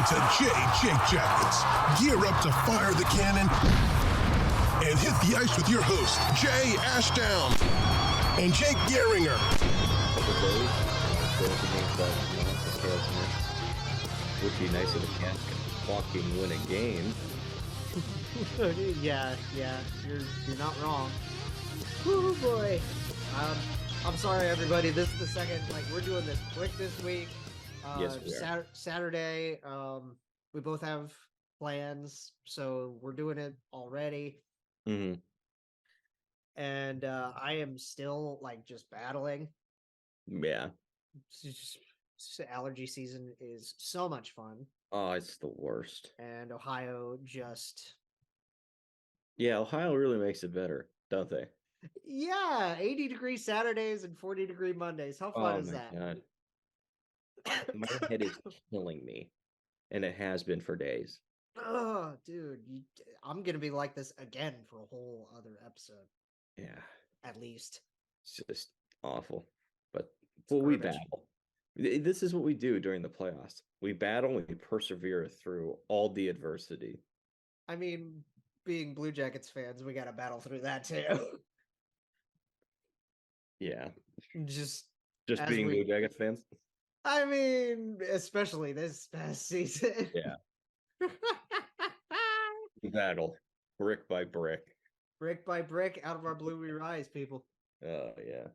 to Jake Jackets. Gear up to fire the cannon and hit the ice with your host, Jay Ashdown and Jake Gehringer. Would be nice if the Cats could fucking win a game. yeah, you're not wrong. Oh boy. I'm sorry, everybody. This is the second. We're doing this quick this week. Yes, we are. Saturday. We both have plans, so we're doing it already. Mm-hmm. And I am still just battling. Yeah. Allergy season is so much fun. Oh, it's the worst. And Ohio just... Yeah, Ohio really makes it better, don't they? Yeah, 80-degree Saturdays and 40-degree Mondays. How fun is that? God. My head is killing me, and it has been for days. Oh, dude, I'm going to be like this again for a whole other episode. Yeah. At least. It's just awful. But we battle. This is what we do during the playoffs. We battle and we persevere through all the adversity. I mean, being Blue Jackets fans, we got to battle through that too. Yeah. Just being Blue Jackets fans? I mean, especially this past season. Yeah. We battle brick by brick. Brick by brick out of our blue we rise, people. Oh, yeah.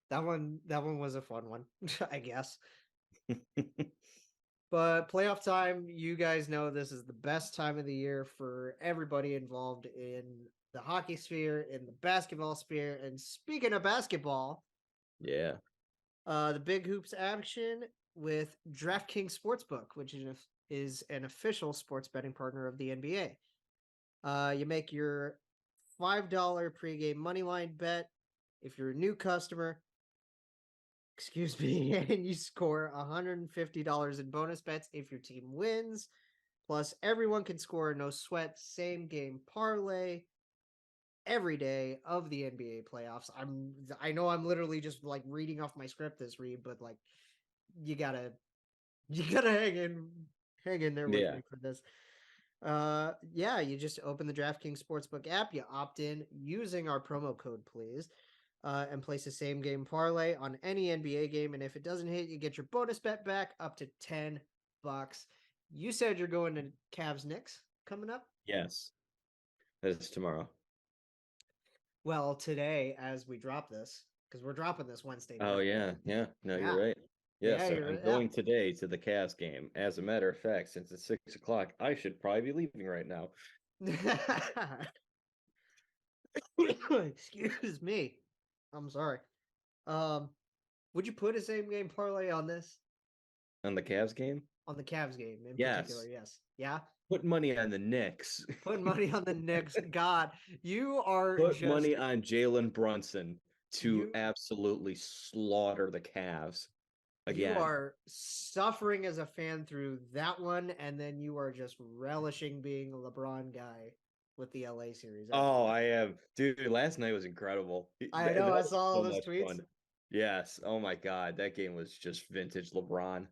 That one was a fun one, I guess. But playoff time, you guys know this is the best time of the year for everybody involved in the hockey sphere, in the basketball sphere. And speaking of basketball, yeah, the Big Hoops action with DraftKings Sportsbook, which is an official sports betting partner of the NBA. You make your $5 pregame moneyline bet if you're a new customer. Excuse me, and you score $150 in bonus bets if your team wins. Plus, everyone can score a no sweat same game parlay every day of the NBA playoffs. I know I'm literally just reading off my script this read, but you gotta hang in there with me for this. You just open the DraftKings Sportsbook app, you opt in using our promo code, please. And place a same game parlay on any NBA game. And if it doesn't hit, you get your bonus bet back up to $10. You said you're going to Cavs Knicks coming up? Yes. That's tomorrow. Well, today, as we drop this, because we're dropping this Wednesday night. Oh, yeah. Yeah. No, you're right. Yes, I'm going today to the Cavs game. As a matter of fact, since it's 6 o'clock, I should probably be leaving right now. Excuse me. I'm sorry. Would you put a same game parlay on this? On the Cavs game? On the Cavs game in particular, yes. Yeah? Put money on the Knicks. Put money on the Knicks. God, you are Put money on Jalen Brunson to absolutely slaughter the Cavs again. You are suffering as a fan through that one, and then you are just relishing being a LeBron guy with the LA series. Oh, I am. Dude, last night was incredible. I know. I saw all those tweets. Fun. Yes. Oh, my God. That game was just vintage LeBron.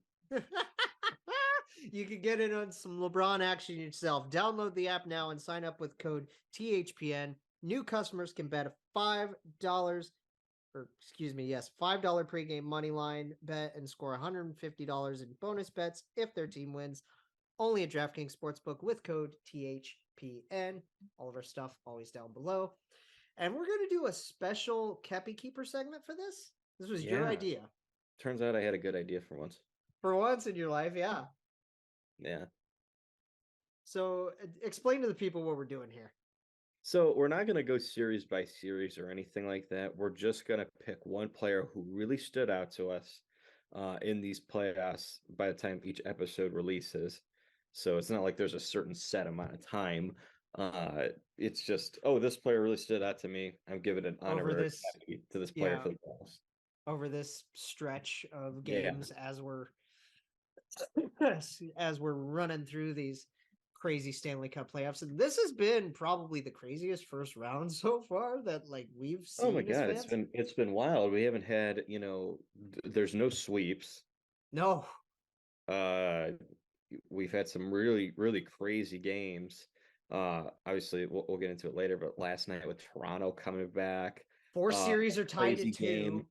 You can get in on some LeBron action yourself. Download the app now and sign up with code THPN. New customers can bet a $5 pregame money line bet and score $150 in bonus bets if their team wins. Only at DraftKings Sportsbook with code THPN. All of our stuff always down below. And we're going to do a special Kepi Keeper segment for this. This was your idea. Turns out I had a good idea for once. For once in your life, yeah. Yeah. So explain to the people what we're doing here. So we're not going to go series by series or anything like that. We're just going to pick one player who really stood out to us in these playoffs by the time each episode releases. So it's not like there's a certain set amount of time. It's just, this player really stood out to me. I'm giving an honorary to this player for the playoffs. Over this stretch of games as we're running through these crazy Stanley Cup playoffs. And this has been probably the craziest first round so far that we've seen. Oh my God, it's been wild. We haven't had, there's no sweeps. No. we've had some really, really crazy games. Obviously, we'll get into it later, but last night with Toronto coming back, Four uh, series are tied crazy at 2. game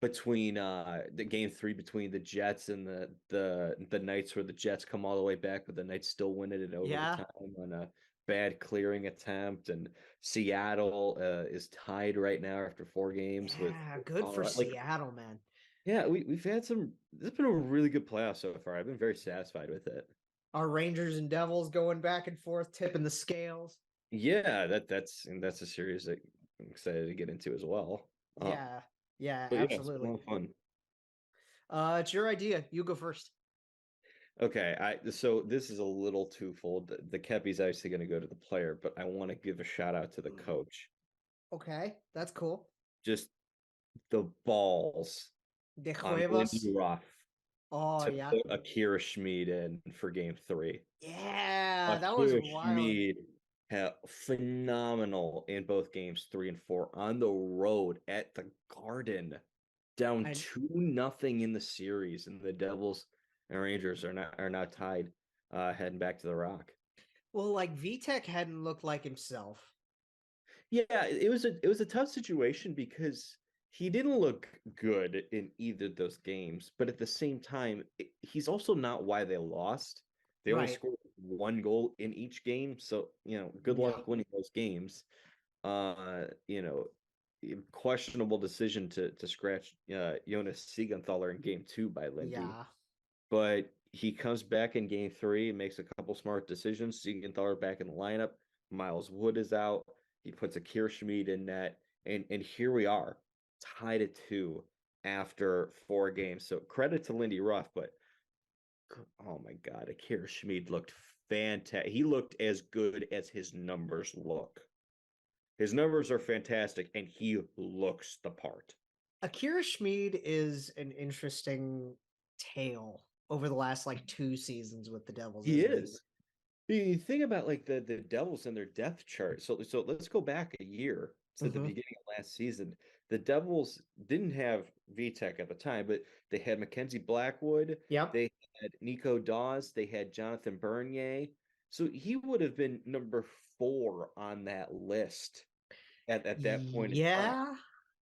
between the game 3 between the Jets and the Knights, where the Jets come all the way back, but the Knights still win it in Yeah. overtime on a bad clearing attempt. And Seattle is tied right now after 4 games with Yeah, good for Colorado. Like, Seattle, man. yeah, we've had some. It's been a really good playoff so far. I've been very satisfied with it. Our Rangers and Devils going back and forth, tipping the scales. Yeah, that's a series that I'm excited to get into as well. Yeah, yeah, But yeah, it's been a absolutely. lot of fun. It's your idea. You go first. Okay, so this is a little twofold. The Kepi's obviously going to go to the player, but I want to give a shout out to the coach. Okay, that's cool. Just the balls De on Cuevas. Lindy Ruff Oh to yeah, put Akira Schmid in for game 3. yeah, that was Akira wild. Schmid had phenomenal in both games 3 and 4 on the road at the Garden, down And 2-0 in the series, and the Devils and Rangers are now tied, heading back to the Rock. well, like VTech hadn't looked like himself. Yeah, it was a tough situation because he didn't look good in either of those games, but at the same time, he's also not why they lost. They only Right. scored 1 goal in each game, so good Yeah. luck winning those games. You know, questionable decision to scratch Jonas Siegenthaler in game 2 by Lindy. Yeah. But he comes back in game 3 and makes a couple smart decisions. Siegenthaler back in the lineup. Miles Wood is out. He puts a Schmid in net, and here we are, tied at 2 after 4 games. So credit to Lindy Ruff, but oh my God, Akira Schmid looked fantastic. He looked as good as his numbers look. His numbers are fantastic, and he looks the part. Akira Schmid is an interesting tale over the last like 2 seasons with the Devils, He isn't he? is. You think about like the Devils and their depth chart. So let's go back a year to the Mm-hmm. beginning of last season. The Devils didn't have VTech at the time, but they had Mackenzie Blackwood, Yep. they had Nico Dawes, they had Jonathan Bernier. So he would have been number 4 on that list at that point in time. Yeah.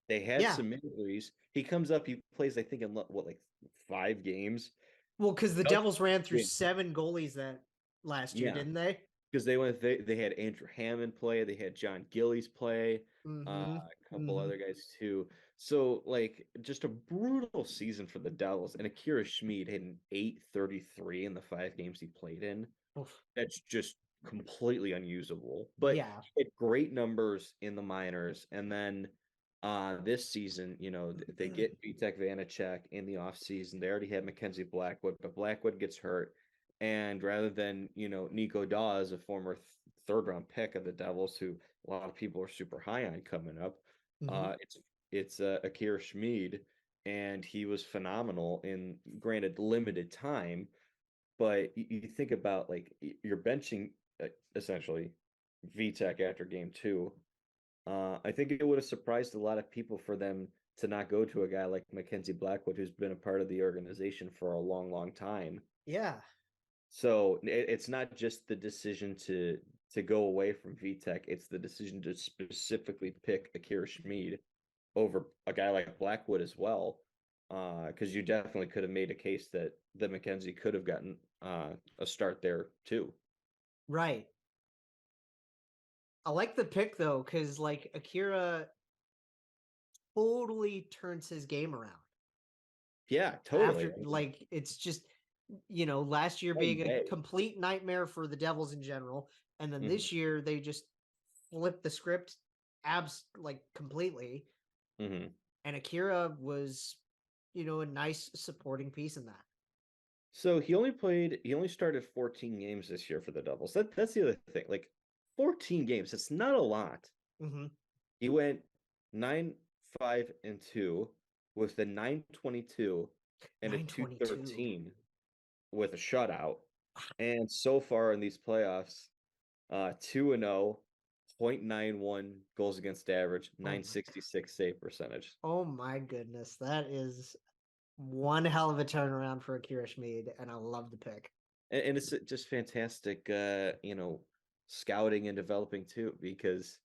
They had Yeah. some injuries. He comes up, he plays, I think, in what, like 5 games. Well, because the Does Devils ran through win. 7 goalies that last year, Yeah, didn't they? because they had Andrew Hammond play, they had John Gillies play, Mm-hmm. a couple Mm-hmm. other guys too. So like just a brutal season for the Devils. And Akira Schmid had an 833 in the 5 games he played in. Oof. That's just completely unusable. But Yeah. he had great numbers in the minors, and then this season, they get Vitek Vanacek in the offseason. They already had Mackenzie Blackwood, but Blackwood gets hurt. And rather than, Nico Dawes, a former third round pick of the Devils, who a lot of people are super high on coming up, Mm-hmm. it's Akira Schmid, and he was phenomenal in, granted, limited time. But you think about, like, you're benching essentially VTech after game 2. I think it would have surprised a lot of people for them to not go to a guy like Mackenzie Blackwood, who's been a part of the organization for a long, long time. Yeah. So it's not just the decision to go away from VTech; it's the decision to specifically pick Akira Schmid over a guy like Blackwood as well, because you definitely could have made a case that Mackenzie could have gotten a start there too. Right. I like the pick though, because like Akira totally turns his game around. Yeah, totally. After like it's just last year One being a day. complete nightmare for the Devils in general, and then this year they just flipped the script like completely. Mm-hmm. And Akira was, a nice supporting piece in that. So he only started 14 games this year for the Devils. That's the other thing. Like 14 games, it's not a lot. Mm-hmm. He went 9-5-2 with the 922 and a 922. 213 with a shutout. And so far in these playoffs, 2-0, 0.91 goals against average, 966 save percentage. Oh my goodness. That is one hell of a turnaround for Akira Schmid, and I love the pick. And it's just fantastic, scouting and developing too, because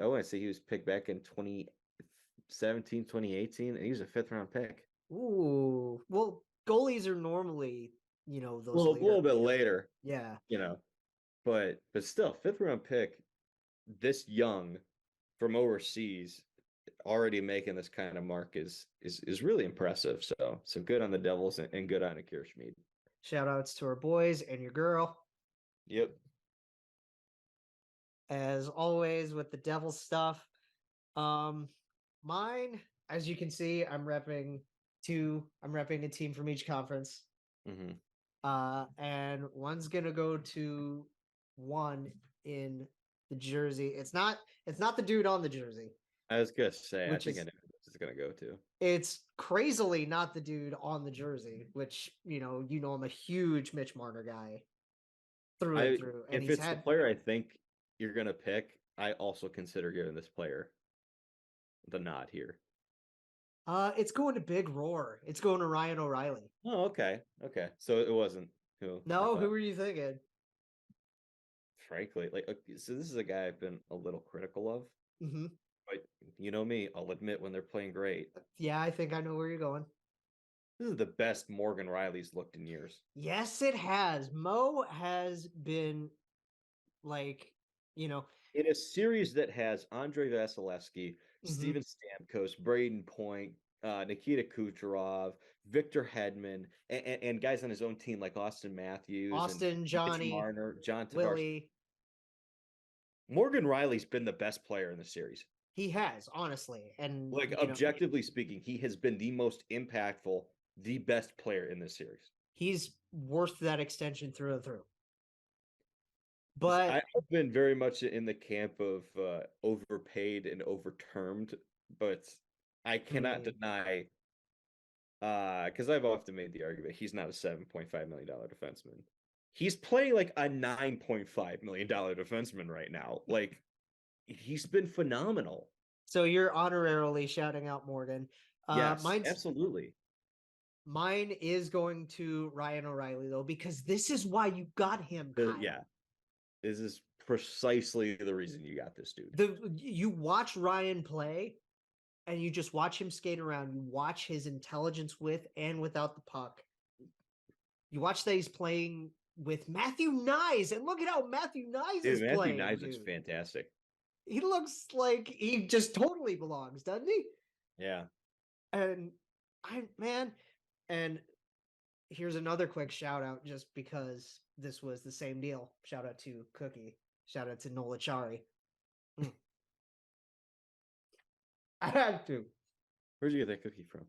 I want to say he was picked back in 2017, 2018, and he was a 5th-round pick. Ooh, well, goalies are normally, those Well, a later. little bit later, Yeah. but still, 5th-round pick this young from overseas, already making this kind of mark is really impressive. So good on the Devils and good on Akira Schmid. Shout outs to our boys and your girl. Yep. As always with the Devil stuff. Mine, as you can see, I'm repping a team from each conference. Mm-hmm. And one's gonna go to one in the jersey. It's not the dude on the jersey. I was gonna say, I Which think I is- know who this is gonna go to. It's crazily not the dude on the jersey, which I'm a huge Mitch Marner guy through and through. And If it's the player I think you're gonna pick, I also consider giving this player the nod here. It's going to Big Roar. It's going to Ryan O'Reilly. Oh, okay. So it wasn't who. No, who were you thinking? Frankly, so this is a guy I've been a little critical of. Mm-hmm. But you know me, I'll admit when they're playing great. Yeah, I think I know where you're going. This is the best Morgan Riley's looked in years. Yes, it has. Mo has been in a series that has Andrei Vasilevsky, Steven Stamkos, Braden Point, Nikita Kucherov, Victor Hedman, and guys on his own team like Austin Matthews, and Johnny, Marner, John Tavares. Willie. Morgan Riley's been the best player in the series. He has, honestly. And objectively speaking, he has been the most impactful, the best player in this series. He's worth that extension through and through. But I've been very much in the camp of overpaid and overtermed, but I cannot deny, because I've often made the argument he's not a $7.5 million defenseman. He's playing like a $9.5 million defenseman right now. He's been phenomenal. So you're honorarily shouting out Morgan. Yes, absolutely. Mine is going to Ryan O'Reilly, though, because this is why you got him. Yeah. This is precisely the reason you got this dude. You watch Ryan play, and you just watch him skate around. You watch his intelligence with and without the puck. You watch that he's playing with Matthew Nyes, and look at how Matthew Nyes is playing. Matthew Nyes is fantastic. He looks like he just totally belongs, doesn't he? Yeah. And and here's another quick shout out, just because this was the same deal. Shout out to Cookie. Shout out to Nola Chari. I had to. Where'd you get that cookie from?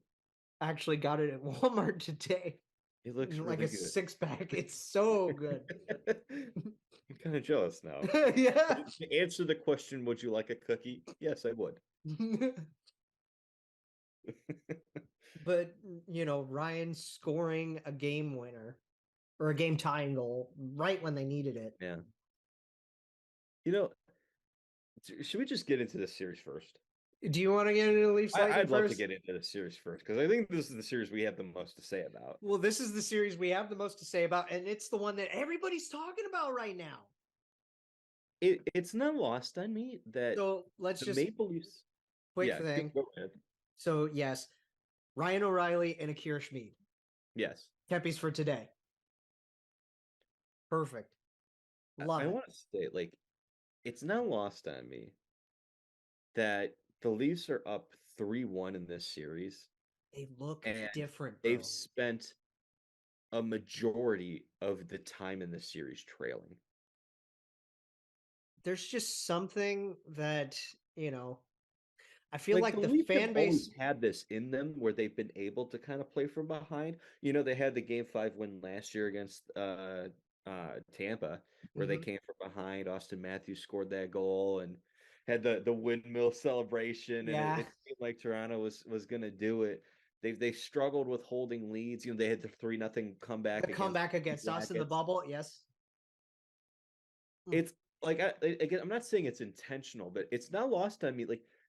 I actually got it at Walmart today. It looks like really a good. 6-pack. It's so good. I'm kind of jealous now. Yeah. To answer the question, would you like a cookie? Yes, I would. But Ryan scoring a game winner or a game tying goal right when they needed it. Yeah. Should we just get into this series first? Do you want to get into the Leafs? I'd love to get into the series first, because I think this is the series we have the most to say about. Well, this is the series we have the most to say about, and it's the one that everybody's talking about right now. It's not lost on me that let's just Maple Leafs. Quick thing. Go ahead. So yes, Ryan O'Reilly and Akira Schmid. Yes. Kepi's for today. Perfect. Love it. I want to say, it's not lost on me that the Leafs are up 3-1 in this series. They look different, bro. They've spent a majority of the time in the series trailing. There's just something that, I feel like the fan base had this in them where they've been able to kind of play from behind. They had the Game 5 win last year against Tampa, where they came from behind. Austin Matthews scored that goal and had the windmill celebration, and it seemed like Toronto was going to do it. They struggled with holding leads. They had the 3-0 comeback. The comeback against us in the bubble, yes. It's again, I'm not saying it's intentional, but it's not lost on me.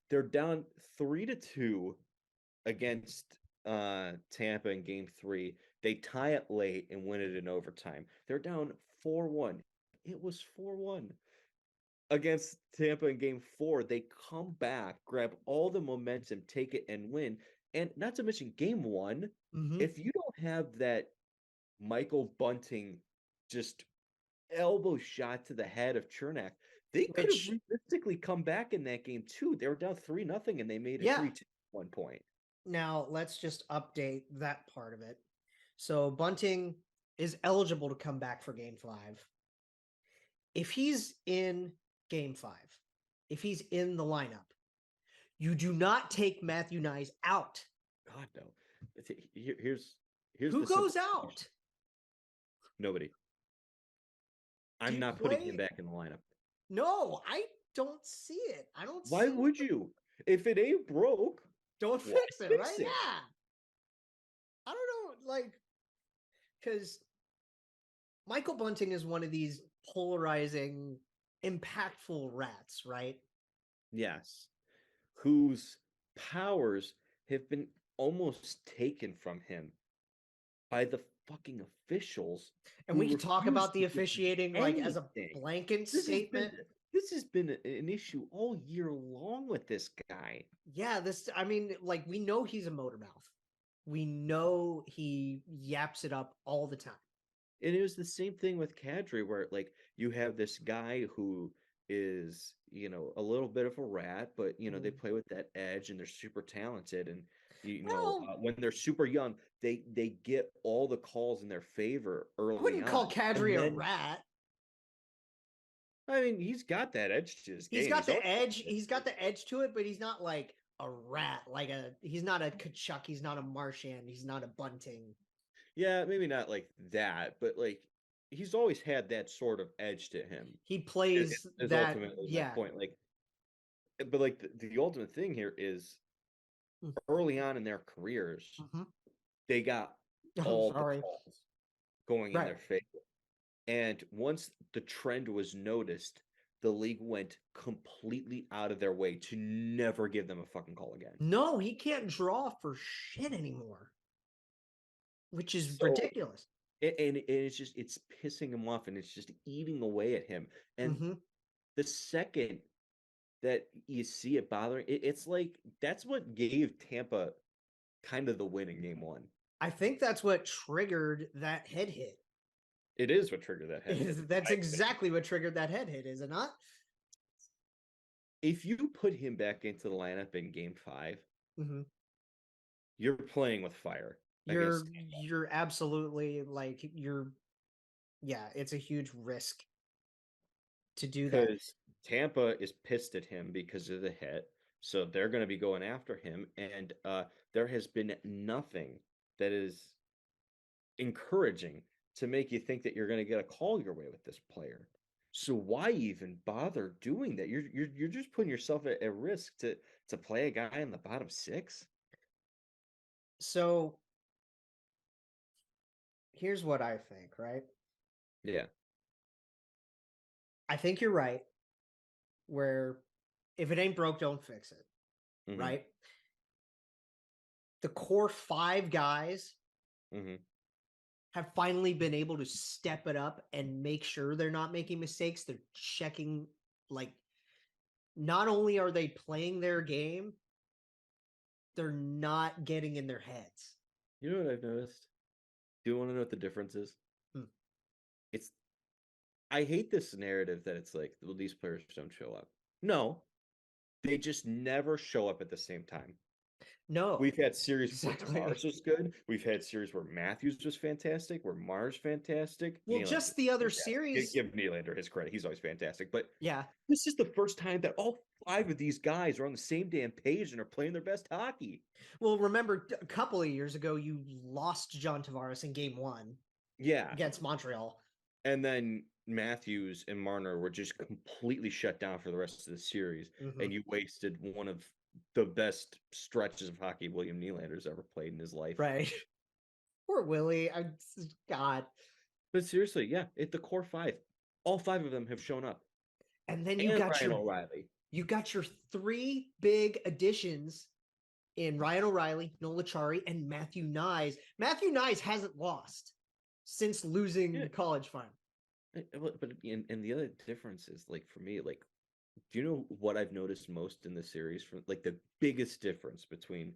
They're down 3-2 against Tampa in game 3. They tie it late and win it in overtime. They're down 4-1. It was 4-1 against Tampa in game 4. They come back, grab all the momentum, take it and win. And not to mention game 1, if you don't have that Michael Bunting just elbow shot to the head of Chernak, they could have Which, realistically come back in that game too. They were down 3-0 and they made it yeah. 3-2 at one point. Now let's just update that part of it. So Bunting is eligible to come back for game 5. If he's in game 5, if he's in the lineup, you do not take Matthew Nyes out. God no. Here's who goes out? Nobody. I'm not putting him back in the lineup. No, I don't see it. I don't. Why would you? If it ain't broke, don't fix it, right? Yeah. I don't know, like, because Michael Bunting is one of these polarizing, impactful rats, right? Yes. Whose powers have been almost taken from him by the fucking officials. And we can talk about the officiating like as a blanket statement. This has been an issue all year long with this guy. Yeah, I mean, like, we know he's a motor mouth. We know he yaps it up all the time. And it was the same thing with Kadri, where like you have this guy who is, a little bit of a rat, but they play with that edge and they're super talented. And when they're super young, they get all the calls in their favor early on. I wouldn't call Kadri a rat. I mean, he's got that edge to his game. He's got the edge. He's got the edge to it, but he's not like a rat. He's not a Kachuk. He's not a Marchand. He's not a Bunting. Yeah, maybe not like that, but like he's always had that sort of edge to him. He plays that. Yeah. Point. But like the ultimate thing here is early on in their careers, they got all the calls going in their favor. And once the trend was noticed, the league went completely out of their way to never give them a fucking call again. No, he can't draw for shit anymore, which is ridiculous. And it's pissing him off, and it's just eating away at him. And the second that you see it bothering, it's like that's what gave Tampa kind of the win in game 1. I think that's what triggered that head hit. It is what triggered that head hit. That's exactly what triggered that head hit, is it not? If you put him back into the lineup in game 5, you're playing with fire. You're absolutely it's a huge risk to do that. Because Tampa is pissed at him because of the hit, so they're going to be going after him, and there has been nothing that is encouraging to make you think that you're going to get a call your way with this player. So why even bother doing that? You're just putting yourself at risk to play a guy in the bottom 6. So here's what I think, right? Yeah. I think you're right. Where if it ain't broke, don't fix it. Right? The core 5 guys have finally been able to step it up and make sure they're not making mistakes. They're checking, not only are they playing their game, they're not getting in their heads. You know what I've noticed? Do you want to know what the difference is? I hate this narrative that it's like, well, these players don't show up. No, they just never show up at the same time. No. We've had series where Mars was good. We've had series where Matthews was fantastic, where Mars fantastic. Well, just the other series. Give Nylander his credit. He's always fantastic. But yeah, this is the first time that all 5 of these guys are on the same damn page and are playing their best hockey. Well, remember a couple of years ago, you lost John Tavares in game 1. Yeah. Against Montreal. And then Matthews and Marner were just completely shut down for the rest of the series. And you wasted one of the best stretches of hockey William Nylander's ever played in his life. Right. Poor Willie. God. But seriously, yeah, the core 5. All 5 of them have shown up. And then you got Ryan O'Reilly. You got your 3 big additions in Ryan O'Reilly, Nola Chari, and Matthew Nyes. Matthew Nyes hasn't lost since losing the college final. But and the other difference is, like, for me, like, do you know what I've noticed most in the series? From like the biggest difference between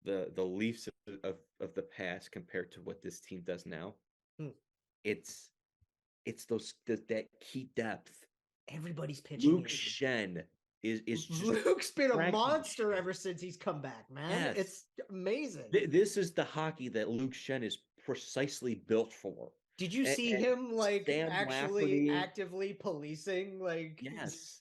the Leafs of the past compared to what this team does now? Hmm. It's that key depth. Everybody's pitching. Luke Shen is just Luke's been a cracking monster shit. ever since he's come back, man. Yes. It's amazing. This is the hockey that Luke Shen is precisely built for. Did you see And him like Sam actually Lafferty, actively policing? Like, yes,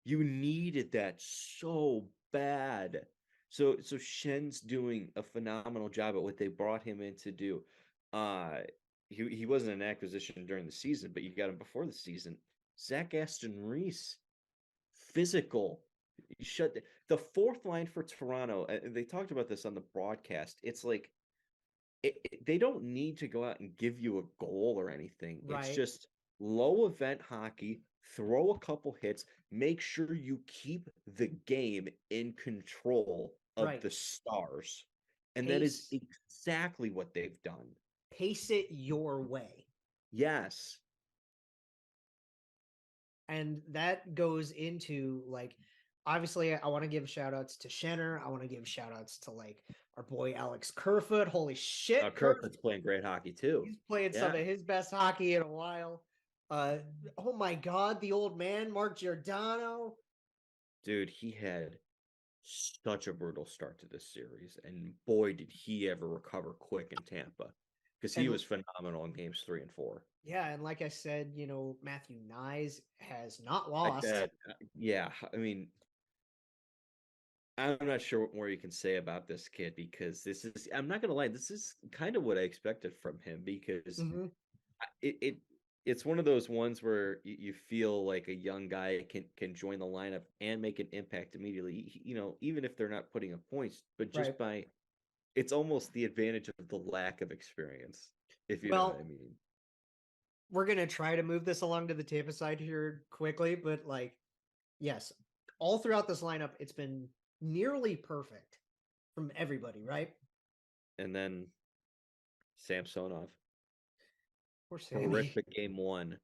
you needed that so bad. So Shen's doing a phenomenal job at what they brought him in to do. He wasn't an acquisition during the season, but you got him before the season. Zach Aston Reese, physical. You shut the fourth line for Toronto. They talked about this on the broadcast. It's like they don't need to go out and give you a goal or anything. Right. It's just low event hockey, throw a couple hits, make sure you keep the game in control of Right. the Stars. And that is exactly what they've done. Pace it your way. Yes. And that goes into, like, obviously I want to give shout outs to Shenner. I want to give shout outs to, like, our boy Alex Kerfoot. Holy shit. Kerfoot's playing great hockey too. He's playing some of his best hockey in a while. Oh my God, the old man, Mark Giordano. Dude, he had such a brutal start to this series, and boy, did he ever recover quick in Tampa, because he was phenomenal in games 3 and 4. Yeah, and like I said, you know, Matthew Nyes has not lost. Yeah, I mean, I'm not sure what more you can say about this kid, because this is, I'm not gonna lie, this is kind of what I expected from him, because it's one of those ones where you feel like a young guy can join the lineup and make an impact immediately, you know, even if they're not putting up points, but just by, it's almost the advantage of the lack of experience, if you know what I mean. We're going to try to move this along to the Tampa side here quickly, but, like, yes, all throughout this lineup, it's been nearly perfect from everybody, right? And then Samsonov. Poor Sammy. Horrific game 1.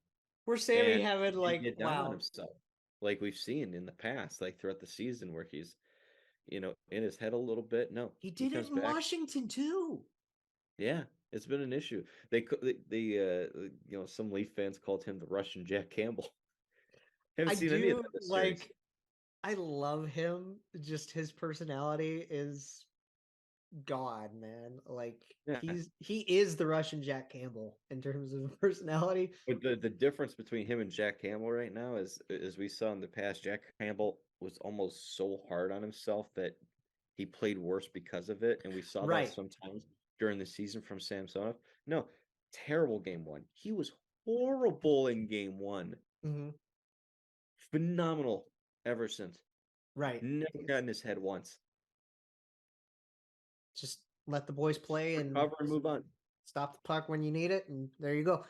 Poor Sammy having, like, get down on himself, like we've seen in the past, like throughout the season, where he's, you know, in his head a little bit. No, he did it in Washington too. Yeah, it's been an issue. They you know, some Leaf fans called him the Russian Jack Campbell. Haven't seen any of that this series. I love him. Just his personality is God, man. Like, he is the Russian Jack Campbell in terms of personality. But the difference between him and Jack Campbell right now is, as we saw in the past, Jack Campbell was almost so hard on himself that he played worse because of it, and we saw that sometimes during the season from Samsonov. No, terrible game 1. He was horrible in game 1. Phenomenal ever since. Right. Never got in his head once. Just let the boys play and recover and move on. Stop the puck when you need it, and there you go.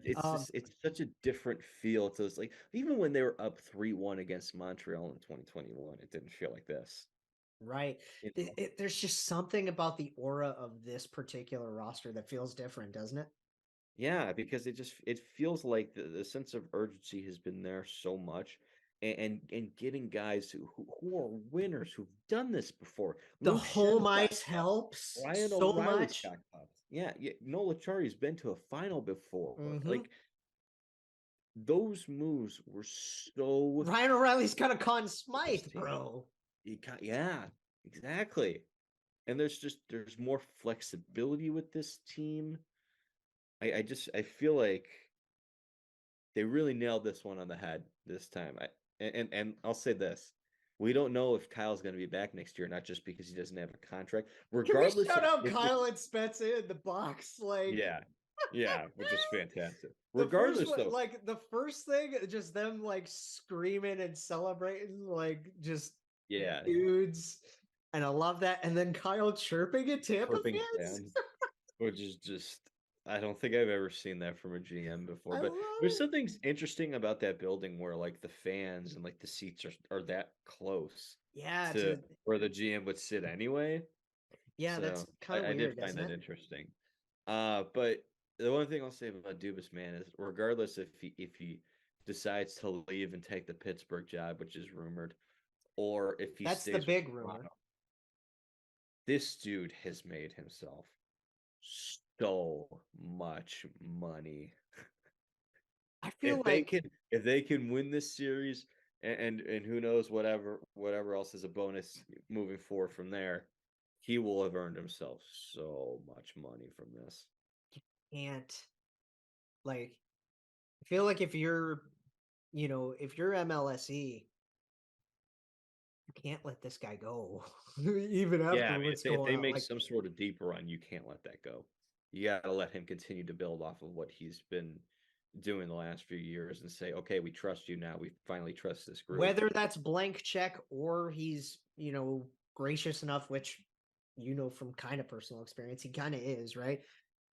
It's such a different feel to this. Like, even when they were up 3-1 against Montreal in 2021, it didn't feel like this. Right. There's just something about the aura of this particular roster that feels different, doesn't it? Yeah, because it feels like the sense of urgency has been there so much, and getting guys who are winners, who've done this before. The home ice helps Ryan so O'Reilly's much. got cups. Yeah, Nola Chari's been to a final before. Like, those moves were so. Ryan O'Reilly's got a Conn Smythe, bro. Yeah, exactly. And there's more flexibility with this team. I feel like they really nailed this one on the head this time. And I'll say this: we don't know if Kyle's going to be back next year, not just because he doesn't have a contract. Regardless, can we shout out Kyle and Spencer in the box? Like, yeah, which is fantastic. Regardless, though, like the first thing, just them like screaming and celebrating, like just dudes, and I love that. And then Kyle chirping at Tampa fans, which is just. I don't think I've ever seen that from a GM before, but there's something interesting about that building where, like, the fans and, like, the seats are that close. Yeah, to where the GM would sit anyway. Yeah, that's So kind of I did weird, find isn't that it? interesting. But the one thing I'll say about Dubas, man, is regardless if he decides to leave and take the Pittsburgh job, which is rumored, or if he That's the stays with big rumor. Toronto, this dude has made himself so much money. I feel If like they can win this series, and who knows, whatever else is a bonus moving forward from there, he will have earned himself so much money from this. can't like I feel like if you're if you're MLSE, you can't let this guy go. Even Yeah, after I mean, what's if going they on. make Like some sort of deep run, you can't let that go. You got to let him continue to build off of what he's been doing the last few years and say, okay, we trust you now. We finally trust this group. whether that's blank check or he's, gracious enough, which from kind of personal experience, he kind of is, right?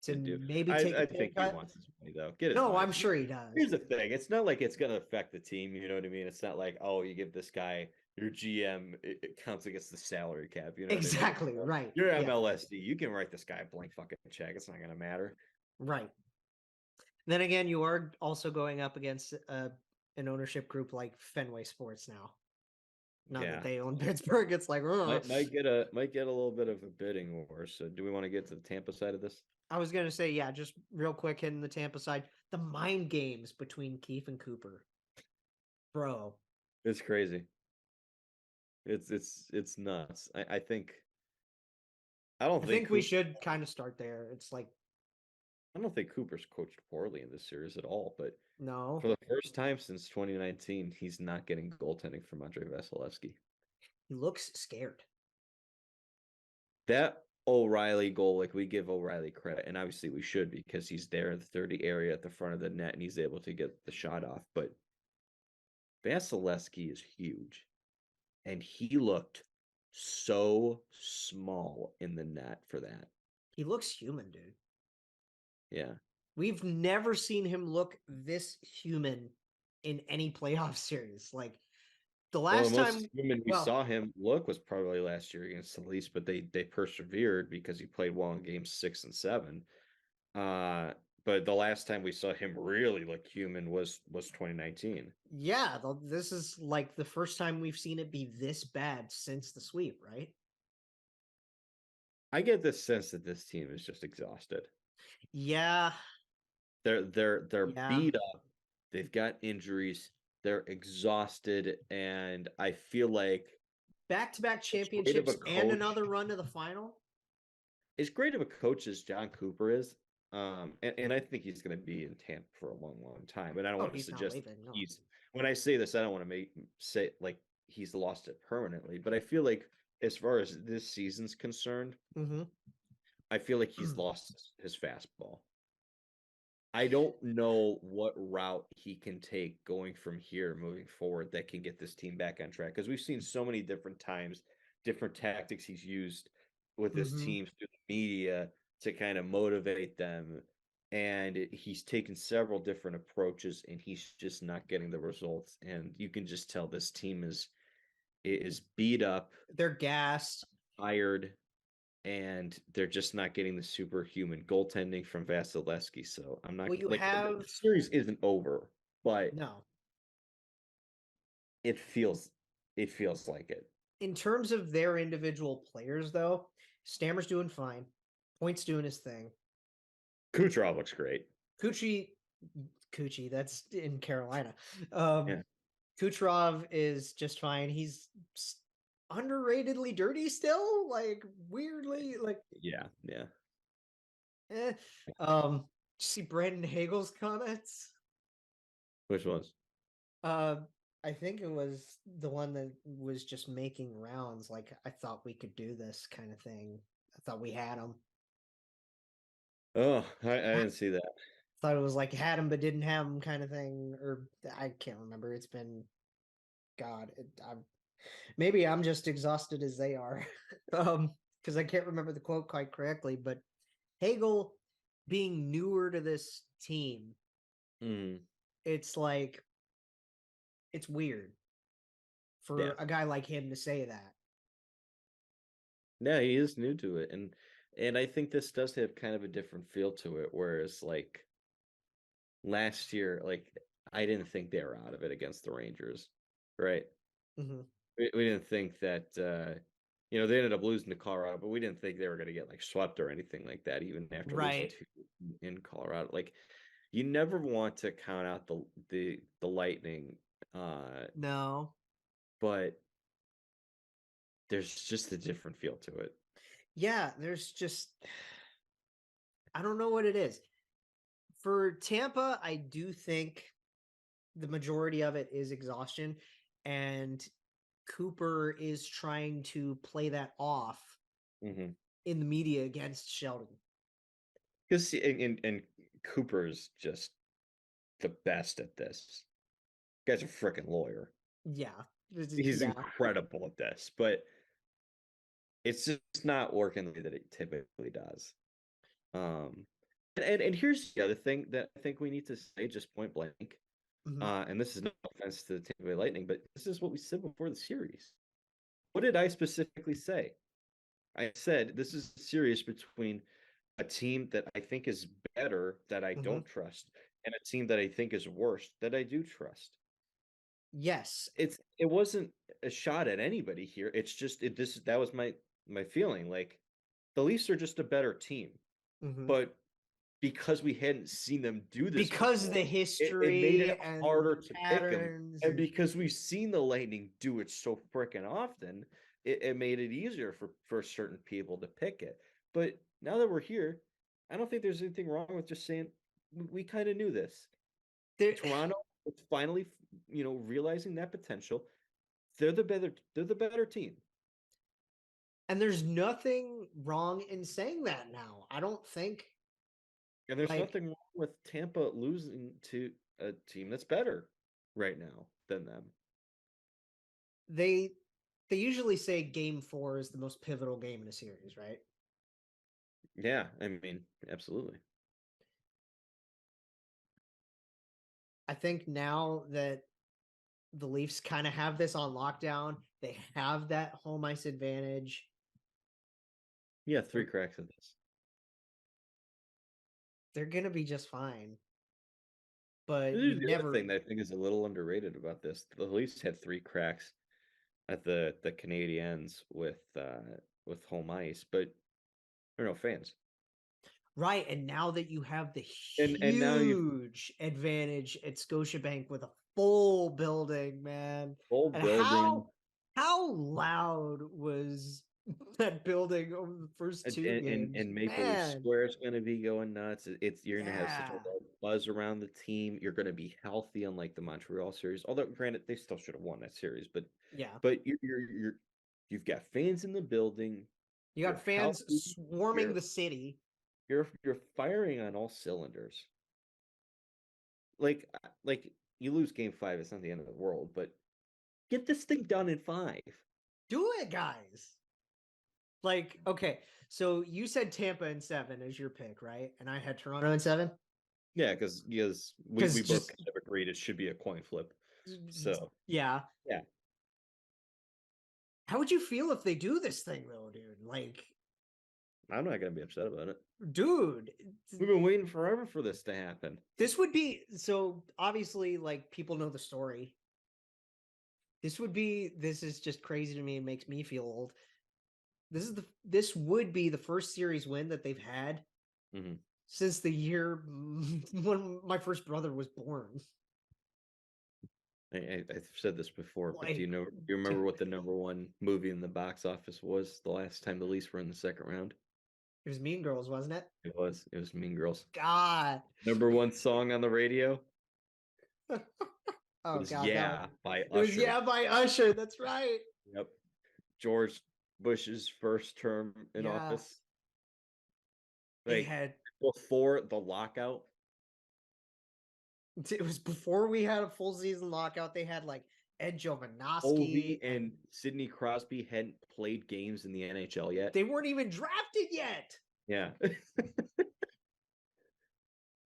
To Dude, maybe take a I pay think he cut. wants his money though. Get his No, money. I'm sure he does. Here's the thing: it's not like it's gonna affect the team. You know what I mean? It's not like, oh, you give this guy your GM, it counts against the salary cap. You know what I mean? Exactly, right. You're Yeah, MLSD. You can write this guy a blank fucking check. It's not gonna matter. right. Then again, you are also going up against an ownership group like Fenway Sports now. Now that Yeah, they own Pittsburgh, it's like, might get a little bit of a bidding war. So, do we want to get to the Tampa side of this? I was gonna say, yeah, just real quick hitting the Tampa side, the mind games between Keefe and Cooper, bro. It's crazy. It's nuts. I think I don't I think think we Cooper. should kind of start there. It's like, I don't think Cooper's coached poorly in this series at all, but no, for the first time since 2019, he's not getting goaltending from Andrei Vasilevsky. he looks scared. That O'Reilly goal, like we give O'Reilly credit, and obviously we should because he's there in the 30 area at the front of the net and he's able to get the shot off. But Vasilevsky is huge, and he looked so small in the net for that. He looks human, dude. Yeah. We've never seen him look this human in any playoff series. Like the Well, the last most time, human we well, saw him look was probably last year against the Leafs, but they persevered because he played well in games 6 and 7. But the last time we saw him really look human was 2019. yeah, this is like the first time we've seen it be this bad since the sweep, right? I get this sense that this team is just exhausted. Yeah, They're yeah. beat up. They've got injuries. They're exhausted, and I feel like Back-to-back as great of a championships and coach, another run to the final. as great of a coach as John Cooper is, and I think he's going to be in Tampa for a long, long time. But I don't Oh, want to he's not suggest leaving. No. he's. When I say this, I don't want to say like he's lost it permanently. But I feel like as far as this season's concerned, Mm-hmm. I feel like he's lost his fastball. I don't know what route he can take going from here moving forward that can get this team back on track because we've seen so many different times, different tactics he's used with his Mm-hmm. teams through the media to kind of motivate them. And he's taken several different approaches and he's just not getting the results. And you can just tell this team is beat up, They're gassed. tired, and they're just not getting the superhuman goaltending from Vasilevsky. So I'm not Well, you like have the series isn't over, but no. it feels like it. In terms of their individual players, though, Stammer's doing fine. Point's doing his thing. Kucherov looks great. Coochie, that's in Carolina. Yeah. Kucherov is just fine. He's underratedly dirty still, like weirdly, like Yeah. eh. Did you see Brandon Hagel's comments? Which ones? Uh, I think it was the one that was just making rounds. Like, I thought we could do this kind of thing. I thought we had him. Oh, I didn't see that. Thought it was like had him but didn't have him kind of thing. Or I can't remember. It's been God. Maybe I'm just exhausted as they are. Because I can't remember the quote quite correctly. But Hagel being newer to this team, it's like it's weird for a guy like him to say that. Yeah, he is new to it, and I think this does have kind of a different feel to it. Whereas like last year, like I didn't think they were out of it against the Rangers, right? Mm-hmm. We didn't think that they ended up losing to Colorado, but we didn't think they were going to get like swept or anything like that, even after losing Right. to in Colorado. Like you never want to count out the Lightning, No. but there's just a different feel to it. Yeah, there's just I don't know what it is. For Tampa, I do think the majority of it is exhaustion, and Cooper is trying to play that off Mm-hmm. in the media against Sheldon. Because and Cooper's just the best at this. Guy's a freaking lawyer. Yeah. He's Yeah. incredible at this, but it's just not working the way that it typically does. Um, and here's the other thing that I think we need to say just point blank. Mhm. And this is no offense to the Tampa Bay Lightning, but this is what we said before the series. What did I specifically say? I said this is a series between a team that I think is better that I Mhm. don't trust, and a team that I think is worse that I do trust. Yes. It wasn't a shot at anybody here. It's just that was my feeling. Like the Leafs are just a better team, Mhm. but because we hadn't seen them do this Because before, the it made history it and harder the to pick them. patterns And because we've seen the Lightning do it so freaking often, it made it easier for certain people to pick it. But now that we're here, I don't think there's anything wrong with just saying we kind of knew this. there, Toronto is finally, realizing that potential. They're the better team. and there's nothing wrong in saying that now. I don't think And there's like nothing wrong with Tampa losing to a team that's better right now than them. they usually say game 4 is the most pivotal game in a series, right? Yeah, I mean, absolutely. I think now that the Leafs kind of have this on lockdown, they have that home ice advantage. Yeah, 3 cracks in this. They're going to be just fine. But This you is the other never thing that I think is a little underrated about this. The Leafs had 3 cracks at the Canadiens with home ice, but there are no fans. right, and now that you have the And now you've huge advantage at Scotiabank with a full building, man. full And building how loud was that building over the first and 2 and, games? and Maple Leaf Man. Square is going to be going nuts. You're going to have such a Yeah. large buzz around the team. You're going to be healthy, unlike the Montreal series. Although, granted, they still should have won that series, but Yeah. you've got fans in the building. You You're got fans healthy. swarming the city. You're firing on all cylinders. Like you lose game 5, it's not the end of the world, but get this thing done in 5. Do it, guys. Like, okay, so you said Tampa in 7 as your pick, right? And I had Toronto in 7. Yeah, because we both Just kind of agreed it should be a coin flip. So yeah. yeah. How would you feel if they do this thing though, dude? Like, I'm not gonna be upset about it. dude, We've been waiting forever for this to happen. this would be so obviously like people know the story. This is just crazy to me. It makes me feel old. This would be the first series win that they've had Mm-hmm. since the year when my first brother was born. I've said this before, but Like, do you remember what the number 1 movie in the box office was the last time the Leafs were in the second round? it was Mean Girls, wasn't it? It was Mean Girls. God. Number 1 song on the radio Oh was God, Yeah by it was Usher. Yeah by Usher. That's right. Yep. George Bush's first term in office. They Like had before the lockout. it was before we had a full season lockout. They had like Ed Ovi Jovanovski and Sidney Crosby hadn't played games in the NHL yet. they weren't even drafted yet. Yeah.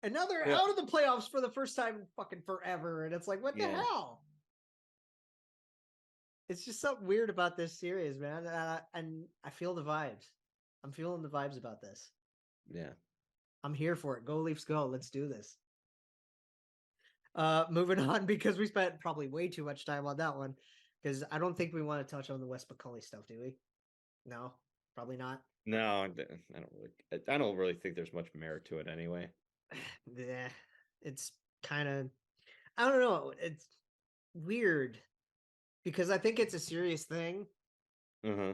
And now they're Yeah. out of the playoffs for the first time in fucking forever. And it's like, what the Yeah. hell? It's just something weird about this series, man. And I feel the vibes. I'm feeling the vibes about this. Yeah. I'm here for it. Go Leafs, go! Let's do this. Moving on, because we spent probably way too much time on that one. Because I don't think we want to touch on the Wes McCauley stuff, do we? No, probably not. No, I don't really think there's much merit to it anyway. Yeah, it's kind of, I don't know. It's weird because I think it's a serious thing Uh-huh.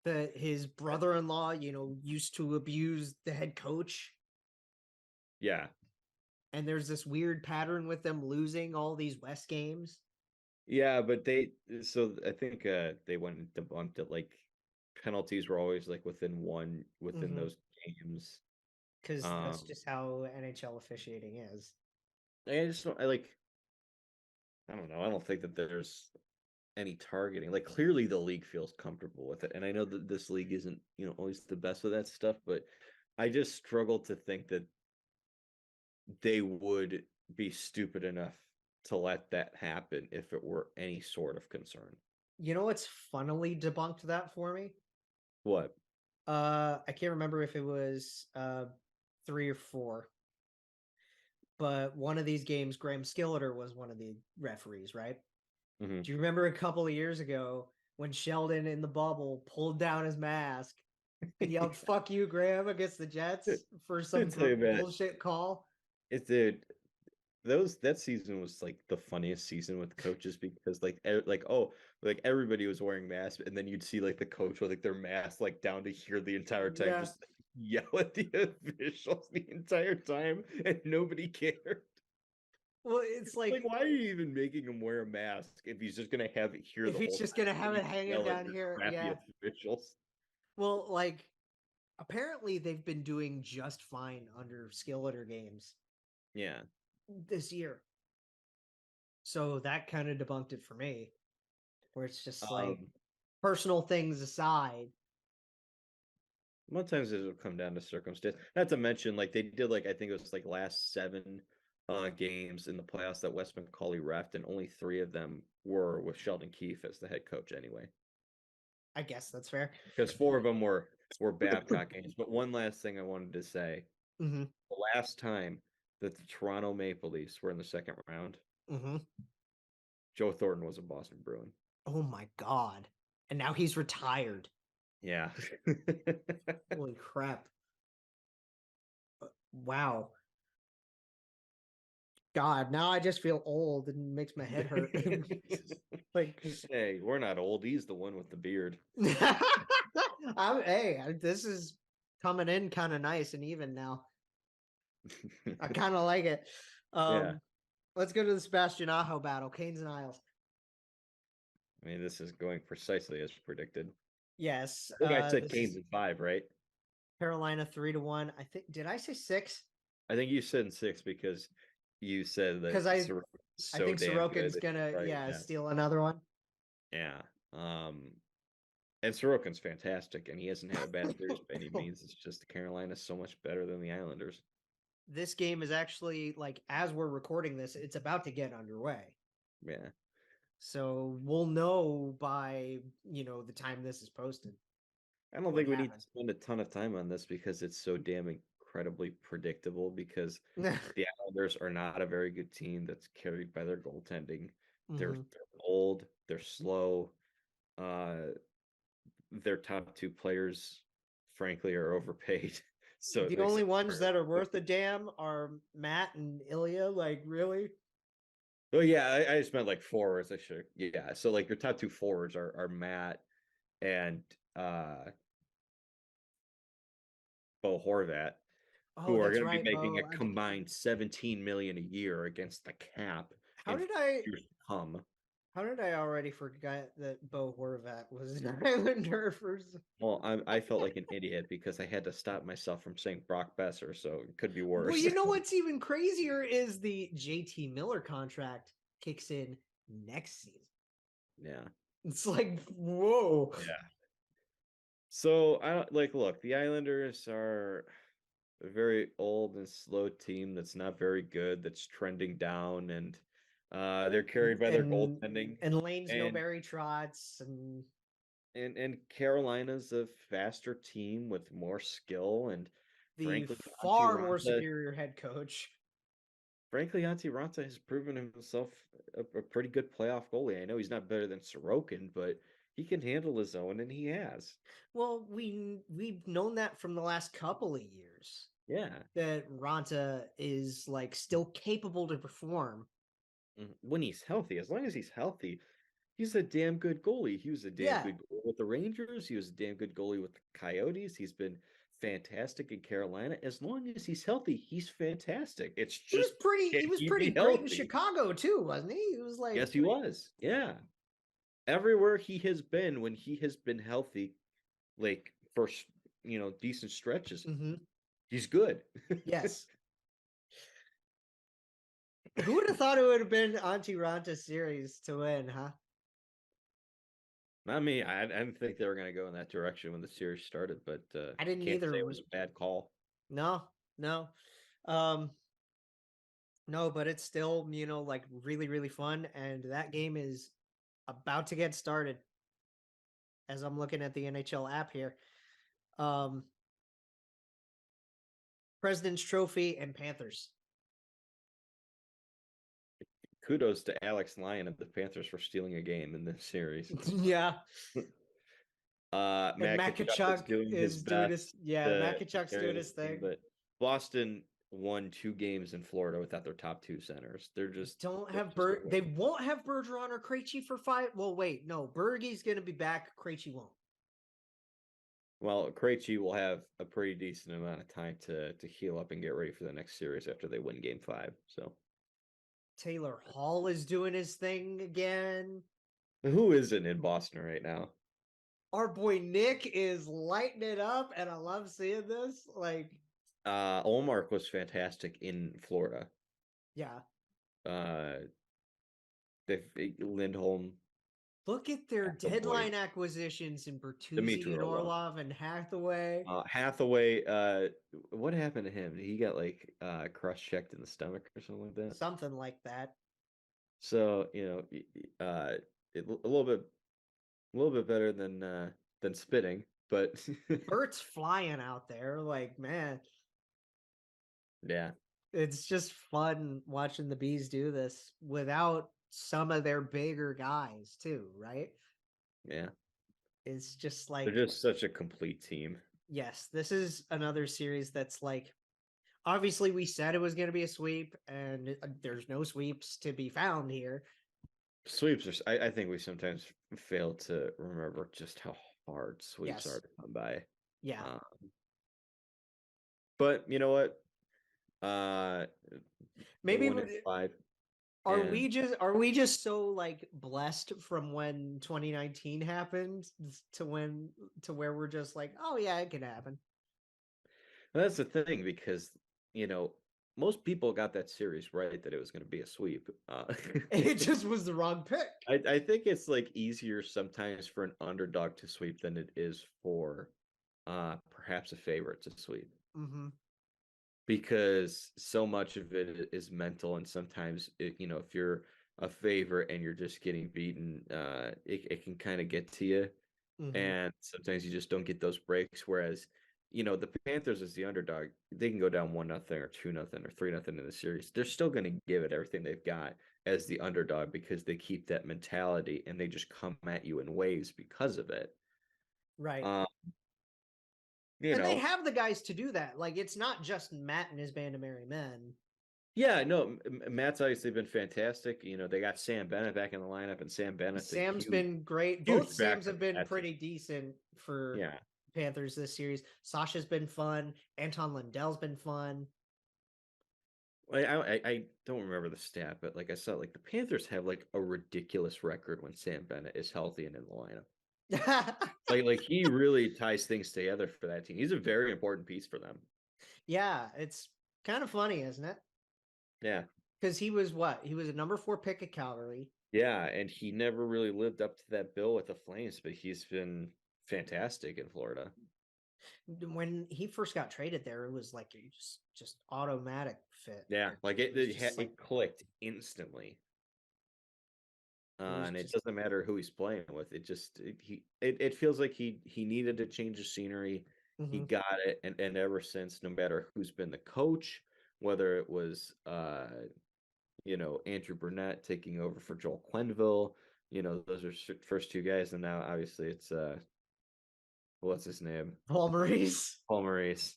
that his brother-in-law, used to abuse the head coach. Yeah. And there's this weird pattern with them losing all these West games. Yeah, but I think they went and debunked it, like penalties were always like within those games. Because that's just how NHL officiating is. I just don't I don't know. I don't think that there's any targeting. Like clearly the league feels comfortable with it. And I know that this league isn't, always the best with that stuff, but I just struggle to think that they would be stupid enough to let that happen if it were any sort of concern. You know what's funnily debunked that for me? What? I can't remember if it was 3 or 4. But one of these games, Graham Skilleter was one of the referees, right? Mm-hmm. Do you remember a couple of years ago when Sheldon in the bubble pulled down his mask and yelled "fuck you, Graham" against the Jets for some bullshit call? That season was like the funniest season with coaches because everybody was wearing masks, and then you'd see like the coach with like their mask like down to here the entire time, Yeah. just yell at the officials the entire time, and nobody cared. Well, it's Like, why are you even making him wear a mask if he's just gonna have it here if the he's whole just time? gonna have it hanging Yell at down your here, crappy yeah. officials. Well, apparently they've been doing just fine under Skilleter games. Yeah. This year. So that kind of debunked it for me. Where it's just personal things aside. Sometimes it'll come down to circumstance. Not to mention, like they did, I think it was like last 7 games in the playoffs that Wes McCauley reffed, and only 3 of them were with Sheldon Keefe as the head coach anyway. I guess that's fair. Because 4 of them were Babcock games. But one last thing I wanted to say: the last time that the Toronto Maple Leafs were in the second round, Joe Thornton was a Boston Bruin. Oh my God! And now he's retired. Yeah. Holy crap! Wow. God, now I just feel old and makes my head hurt. Hey, we're not old. He's the one with the beard. This is coming in kind of nice and even now. I kind of like it. Yeah. Let's go to the Sebastian Aho battle, Canes and Isles. I mean, this is going precisely as predicted. Yes. I think I said Canes at 5, right? Carolina 3-1. I think. Did I say 6? I think you said 6 because you said that. Because I think Sorokin's gonna steal another one. Yeah. And Sorokin's fantastic, and he hasn't had a bad series by any means. It's just Carolina's so much better than the Islanders. This game is actually, as we're recording this, it's about to get underway. Yeah. So we'll know by, the time this is posted. I don't think we need to spend a ton of time on this because it's so damn incredibly predictable, because the Islanders are not a very good team that's carried by their goaltending. They're old, they're slow. Their top 2 players, frankly, are overpaid. So the only ones that are worth a damn are Matt and Ilya. Really? Oh yeah, I just meant forwards. Yeah. So your top 2 forwards are Matt and Bo Horvat, who are going to be making a combined $17 million a year against the cap. How did I already forget that Bo Horvat was an Islander? Well, I felt like an idiot because I had to stop myself from saying Brock Besser, so it could be worse. Well, you know what's even crazier is the JT Miller contract kicks in next season. Yeah. It's whoa. Yeah. So look, the Islanders are a very old and slow team that's not very good, that's trending down, and They're carried by their goaltending. And Lane's no And Barry Trotz and Carolina's a faster team with more skill and the frankly, far more superior head coach. Frankly, Antti Ranta has proven himself a pretty good playoff goalie. I know he's not better than Sorokin, but he can handle his own, and he has. Well, we've known that from the last couple of years. Yeah, that Ranta is like still capable to perform when he's healthy. As long as he's healthy, he's a damn good goalie. He was a damn good goalie with the Rangers. He was a damn good goalie with the Coyotes. He's been fantastic in Carolina. As long as he's healthy, he's fantastic. It's just he was pretty great in Chicago too, wasn't he? He was like yes, he was. Yeah. Everywhere he has been when he has been healthy, like for decent stretches, he's good. Yes. Who would have thought it would have been Antti Ranta series to win, huh? Not me. I didn't think they were going to go in that direction when the series started, but I didn't either. It was a bad call. No. No, but it's still, like really, really fun. And that game is about to get started as I'm looking at the NHL app here. President's Trophy and Panthers. Kudos to Alex Lyon of the Panthers for stealing a game in this series. Yeah. Matt Tkachuk is doing his best. Matt Tkachuk's doing his thing. But Boston won 2 games in Florida without their top 2 centers. They're just they won't have Bergeron or Krejci for 5. Well, wait, no, Bergie's going to be back. Krejci won't. Well, Krejci will have a pretty decent amount of time to heal up and get ready for the next series after they win Game 5. So Taylor Hall is doing his thing again. Who isn't in Boston right now? Our boy Nick is lighting it up, and I love seeing this. Like, Olmark was fantastic in Florida. Yeah. Lindholm. Look at their deadline acquisitions in Bertuzzi and Orlov and Hathaway. What happened to him? He got cross-checked in the stomach or something like that. Something like that. So a little bit better than spitting, but Bert's flying out there, like, man. Yeah. It's just fun watching the Bees do this without some of their bigger guys too, right? Yeah. It's just like they're just such a complete team. Yes, this is another series that's like, obviously we said it was going to be a sweep, and there's no sweeps to be found here. Sweeps are, I think we sometimes fail to remember just how hard sweeps are to come by. Yeah. But you know what? Maybe 5. Are we just so like blessed from when 2019 happened to where we're just like, oh yeah, it could happen. Well, that's the thing, because most people got that series right that it was going to be a sweep. It just was the wrong pick. I think it's easier sometimes for an underdog to sweep than it is for perhaps a favorite to sweep. Mm-hmm. Because so much of it is mental, and sometimes if you're a favorite and you're just getting beaten, it can kind of get to you. Mm-hmm. And sometimes you just don't get those breaks. Whereas, the Panthers as the underdog, they can go down 1-0 or 2-0 or 3-0 in the series. They're still going to give it everything they've got as the underdog, because they keep that mentality and they just come at you in waves because of it. Right. And they have the guys to do that. Like, it's not just Matt and his band of merry men. Yeah, no, Matt's obviously been fantastic. They got Sam Bennett back in the lineup, and Sam's been great. Both Sams have been pretty decent for Panthers this series. Sasha's been fun. Anton Lundell's been fun. I don't remember the stat, but like I said, the Panthers have a ridiculous record when Sam Bennett is healthy and in the lineup. He really ties things together for that team. He's a very important piece for them. Yeah, it's kind of funny, isn't it? Yeah. Because he was a number 4 pick at Calgary. Yeah, and he never really lived up to that bill with the Flames, but he's been fantastic in Florida. When he first got traded there, it was like a just automatic fit. Yeah, it clicked instantly. And it doesn't matter who he's playing with. It feels like he needed to change the scenery. He got it, and ever since, no matter who's been the coach, whether it was Andrew Burnett taking over for Joel Quenneville, those are first two guys, and now obviously it's what's his name? Paul Maurice. Paul Maurice.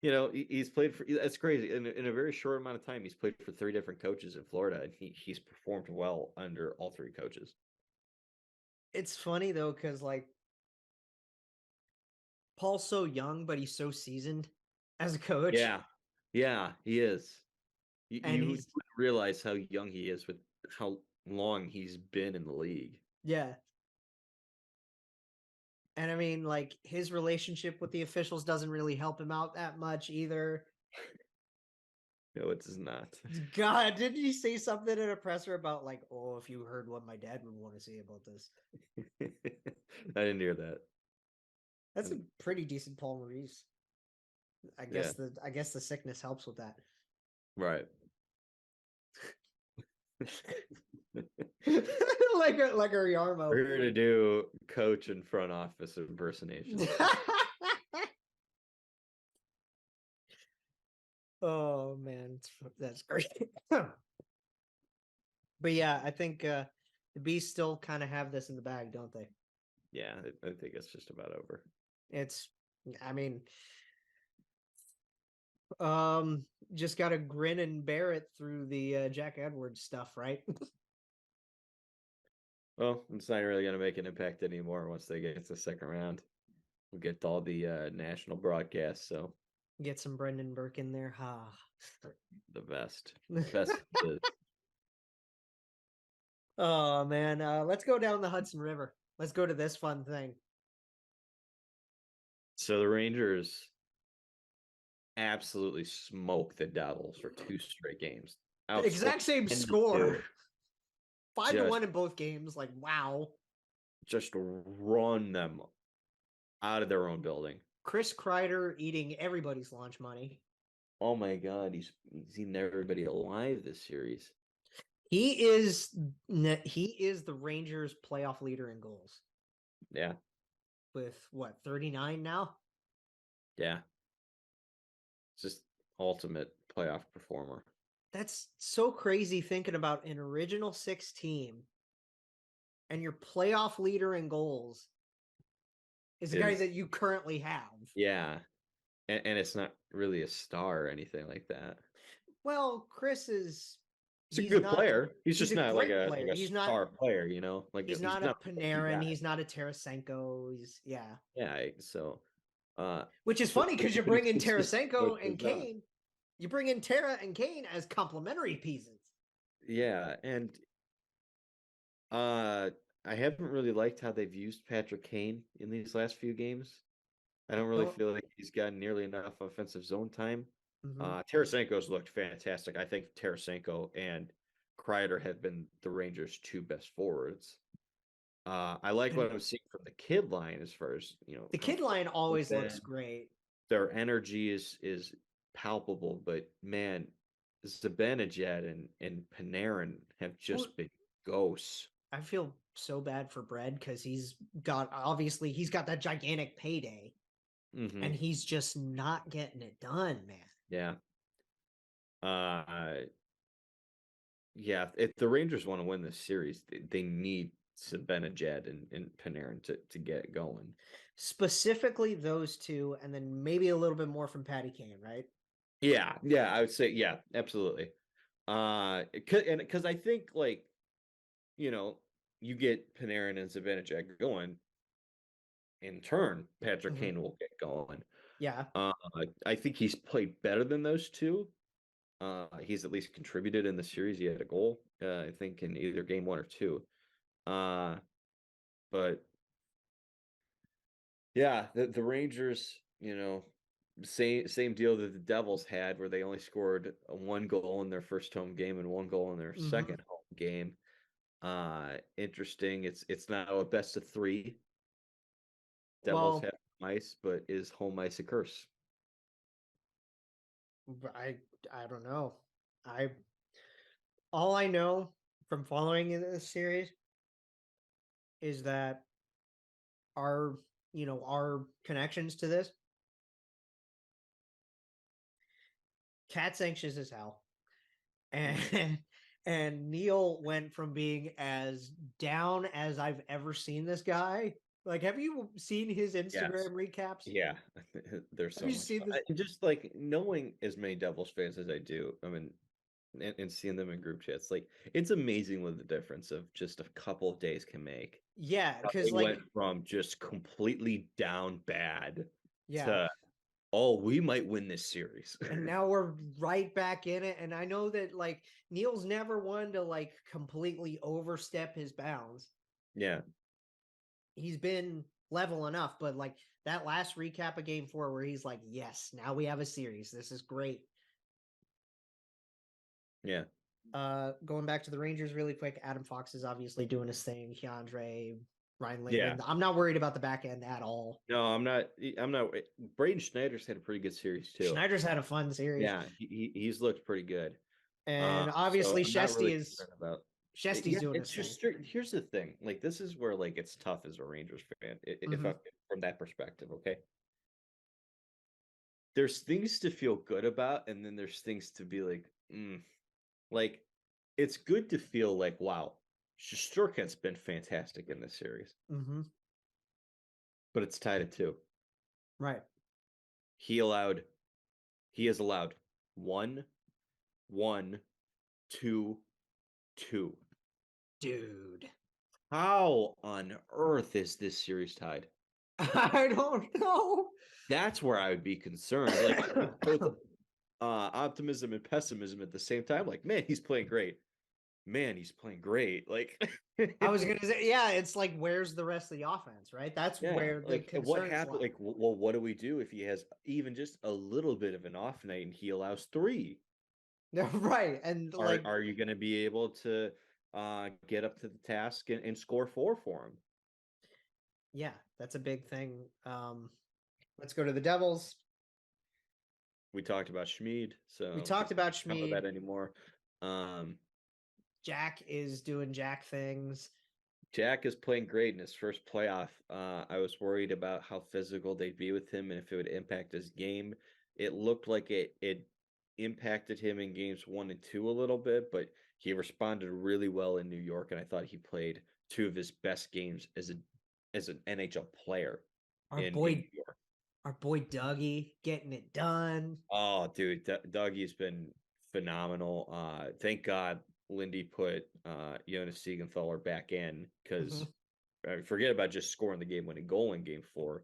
He's played for, that's crazy. In a very short amount of time, he's played for 3 different coaches in Florida, and he's performed well under all 3 coaches. It's funny though, because like Paul's so young, but he's so seasoned as a coach. Yeah, he is. And you wouldn't realize how young he is with how long he's been in the league. Yeah. And I mean, like, his relationship with the officials doesn't really help him out that much either. No, it does not. God, didn't he say something in a presser about like, oh, if you heard what my dad would want to say about this? I didn't hear that. That's a pretty decent Paul Maurice. I guess the sickness helps with that. Right. like a Yarmo. We're here to do coach and front office impersonation. Oh man, that's great. But yeah, I think the Bees still kind of have this in the bag, don't they? Yeah, I think it's just about over. I mean, just got to grin and bear it through the Jack Edwards stuff, right? Well, it's not really going to make an impact anymore once they get to the second round. We'll get all the national broadcasts, so get some Brendan Burke in there. The best is. Oh man, let's go down the Hudson River. Let's go to this fun thing. So the Rangers absolutely smoked the Devils for 2 straight games. The exact same score. 5-1 in both games. Like, wow. Just run them out of their own building. Chris Kreider eating everybody's lunch money. Oh my God, he's eaten everybody alive this series. He is the Rangers' playoff leader in goals. Yeah. With what, 39 now? Yeah. It's just ultimate playoff performer. That's so crazy thinking about an original 6 team and your playoff leader in goals is the guy that you currently have. Yeah. And it's not really a star or anything like that. Well, Chris is... He's a good player. He's just not like a star player, Like he's not a Panarin. He's not a Tarasenko. Yeah. So, which is funny because you bring in Tarasenko and Kane. You bring in Tara and Kane as complementary pieces. Yeah, and I haven't really liked how they've used Patrick Kane in these last few games. I don't really feel like he's gotten nearly enough offensive zone time. Tarasenko's looked fantastic. I think Tarasenko and Kreider have been the Rangers' 2 best forwards. I like what I'm seeing from the kid line as far as, the kid line always looks great. Their energy is palpable, but man, Zibanejad and Panarin have just been ghosts. I feel so bad for Brad because he's got that gigantic payday. And he's just not getting it done, man. Yeah. If the Rangers want to win this series, they need Zibanejad and Panarin to get it going. Specifically those 2, and then maybe a little bit more from Patty Kane, right? Yeah, I would say, yeah, absolutely. Because I think, like, you get Panarin and Zibanejad going, in turn, Patrick Kane will get going. Yeah. I think he's played better than those 2. He's at least contributed in the series. He had a goal, I think, in either game 1 or 2. But yeah, the Rangers, same deal that the Devils had, where they only scored 1 goal in their first home game and 1 goal in their second home game. Interesting. It's now a best of 3. Devils have home ice, but is home ice a curse? I don't know. All I know from following in this series is that our connections to this, Cat's anxious as hell. And and Neil went from being as down as I've ever seen this guy. Like, have you seen his Instagram recaps? Yeah, there's so Have you much seen fun. this? And just like knowing as many Devils fans as I do, I mean, and seeing them in group chats, like it's amazing what the difference of just a couple of days can make. Yeah, How because they like, went from just completely down bad yeah, to, oh, we might win this series. and now we're right back in it. And I know that like Neil's never one to like completely overstep his bounds. Yeah, He's been level enough, but like that last recap of game 4 where he's like, yes, now we have a series. This is great. yeah. Going back to the Rangers really quick, Adam Fox is obviously doing his thing. Keandre, Ryan Yeah. Lehman. I'm not worried about the back end at all. No, I'm not. Braden Schneider's had a pretty good series too. Schneider's had a fun series. Yeah, he's looked pretty good. And obviously so I'm not really Shesty is concerned about. Shesty's doing It's his just thing. here's the thing. Like this is where like it's tough as a Rangers fan if Mhm. I, from that perspective. Okay, there's things to feel good about, and then there's things to be like, like it's good to feel like, wow, Shesterkin's been fantastic in this series, Mhm. but it's tied at 2. Right. He has allowed 1, 1, 2, 2. Dude. How on earth is this series tied? I don't know. That's where I would be concerned. Like both optimism and pessimism at the same time. Like, man, he's playing great. Man, he's playing great. Like, I was gonna say, yeah, it's like, where's the rest of the offense, right? That's yeah, where the like what concerns happened? lie. Like, well, what do we do if he has even just a little bit of an off night and he allows 3? Right. And like, Are you going to be able to get up to the task and score 4 for him? yeah, that's a big thing. Let's go to the Devils. We talked about Schmid, so We talked about not about Schmid. that anymore. Jack is doing Jack things. Jack is playing great in his first playoff. I was worried about how physical they'd be with him and if it would impact his game. It looked like it impacted him in games 1 and 2 a little bit, but he responded really well in New York, and I thought he played 2 of his best games as an NHL player in New York. Our boy Dougie getting it done. Oh, dude, Dougie's been phenomenal. Thank God Lindy put Jonas Siegenthaler back in because forget about just scoring the game-winning goal in Game 4.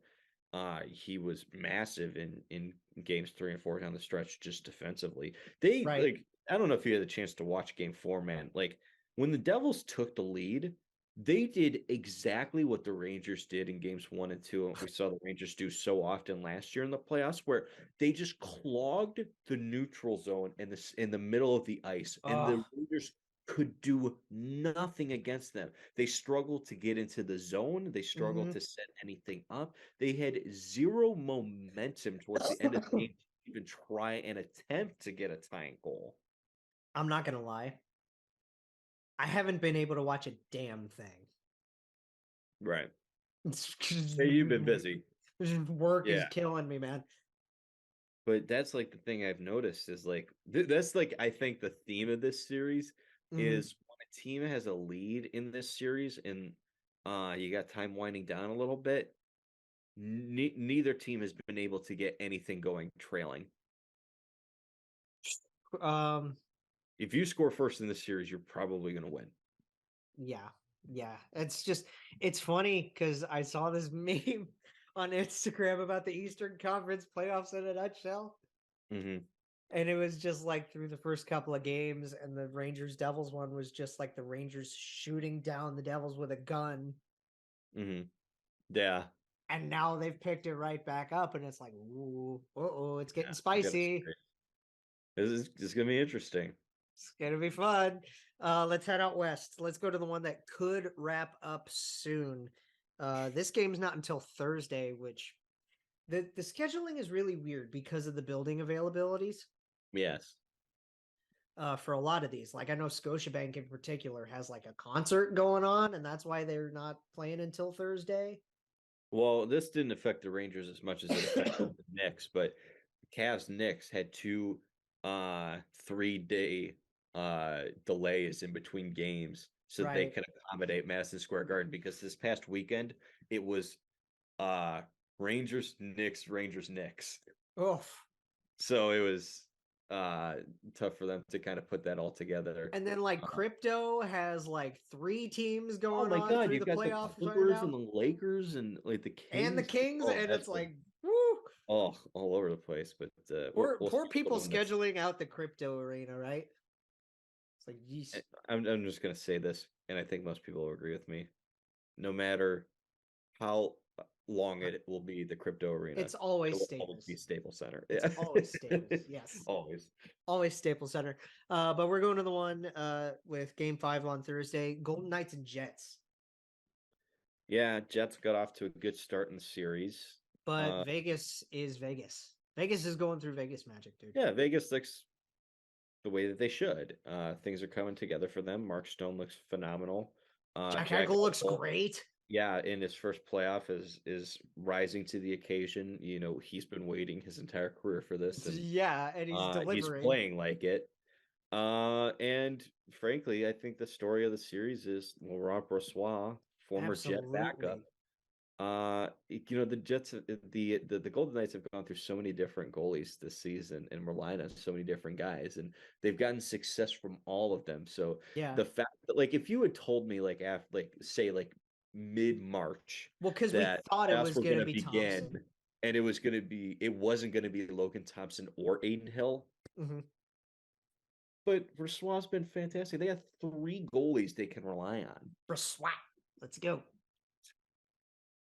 He was massive in games 3 and 4 down the stretch, just defensively. They Right. like I don't know if you had a chance to watch Game 4, man. Like when the Devils took the lead, they did exactly what the Rangers did in games 1 and 2, and we saw the Rangers do so often last year in the playoffs, where they just clogged the neutral zone in the middle of the ice, and the Rangers could do nothing against them. They struggled to get into the zone. They struggled to set anything up. They had zero momentum towards the end of the game to even try and attempt to get a tying goal. I'm not gonna lie. I haven't been able to watch a damn thing. Right. Hey, you've been busy. Work is killing me, man. But that's like the thing I've noticed is like that's like I think the theme of this series is when a team has a lead in this series and you got time winding down a little bit, neither team has been able to get anything going trailing. If you score first in this series, you're probably going to win. Yeah. It's funny because I saw this meme on Instagram about the Eastern Conference playoffs in a nutshell. And it was just like through the first couple of games, and the Rangers Devils one was just like the Rangers shooting down the Devils with a gun. Yeah. And now they've picked it right back up, and it's like, ooh, it's getting spicy. This is going to be interesting. It's going to be fun. Let's head out west. Let's go to the one that could wrap up soon. This game's not until Thursday, which the scheduling is really weird because of the building availabilities. Yes. for a lot of these. Like I know Scotiabank in particular has like a concert going on, and that's why they're not playing until Thursday. Well, this didn't affect the Rangers as much as it affected the Knicks, but Cavs Knicks had 2 3-day delays in between games so they Right. could accommodate Madison Square Garden, because this past weekend it was Rangers Knicks. Oof. So it was tough for them to kind of put that all together. And then like crypto has like 3 teams Oh going my on God, through you've the got the playoffs right Clippers now. and the Lakers and like the And the Kings. Kings, Oh, and that's it's like, woo. all over the place. But we'll Poor see people when this. scheduling out the crypto arena, right? It's like, yeesh. I'm just gonna say this, and I think most people will agree with me. No matter how long it will be, the crypto arena, It's always it will always be Staples. Staples Center. It's Yeah, always Staples. Yes. always. Always Staples Center. But we're going to the one with Game 5 on Thursday. Golden Knights and Jets. Yeah, Jets got off to a good start in the series. But Vegas is Vegas. Vegas is going through Vegas magic, dude. Yeah, Vegas looks the way that they should. Things are coming together for them. Mark Stone looks phenomenal. Jack Jack Eichel looks Eichel, great. yeah, in his first playoff is rising to the occasion. You know, he's been waiting his entire career for this, and Yeah, and he's he's delivering. playing like it. And frankly, I think the story of the series is Laurent Brossoit, former Jet backup. Absolutely. The Jets, the Golden Knights have gone through so many different goalies this season and relied on so many different guys, and they've gotten success from all of them. So Yeah. the fact that, like, if you had told me, like, after, like, say, like mid-March, Well, because we that thought it playoffs was were going going to to be begin, Thompson. and it wasn't going to be Logan Thompson or Aiden Hill. Mm-hmm. But Brossoit's been fantastic. They have 3 goalies they can rely on. Brossoit. Let's go.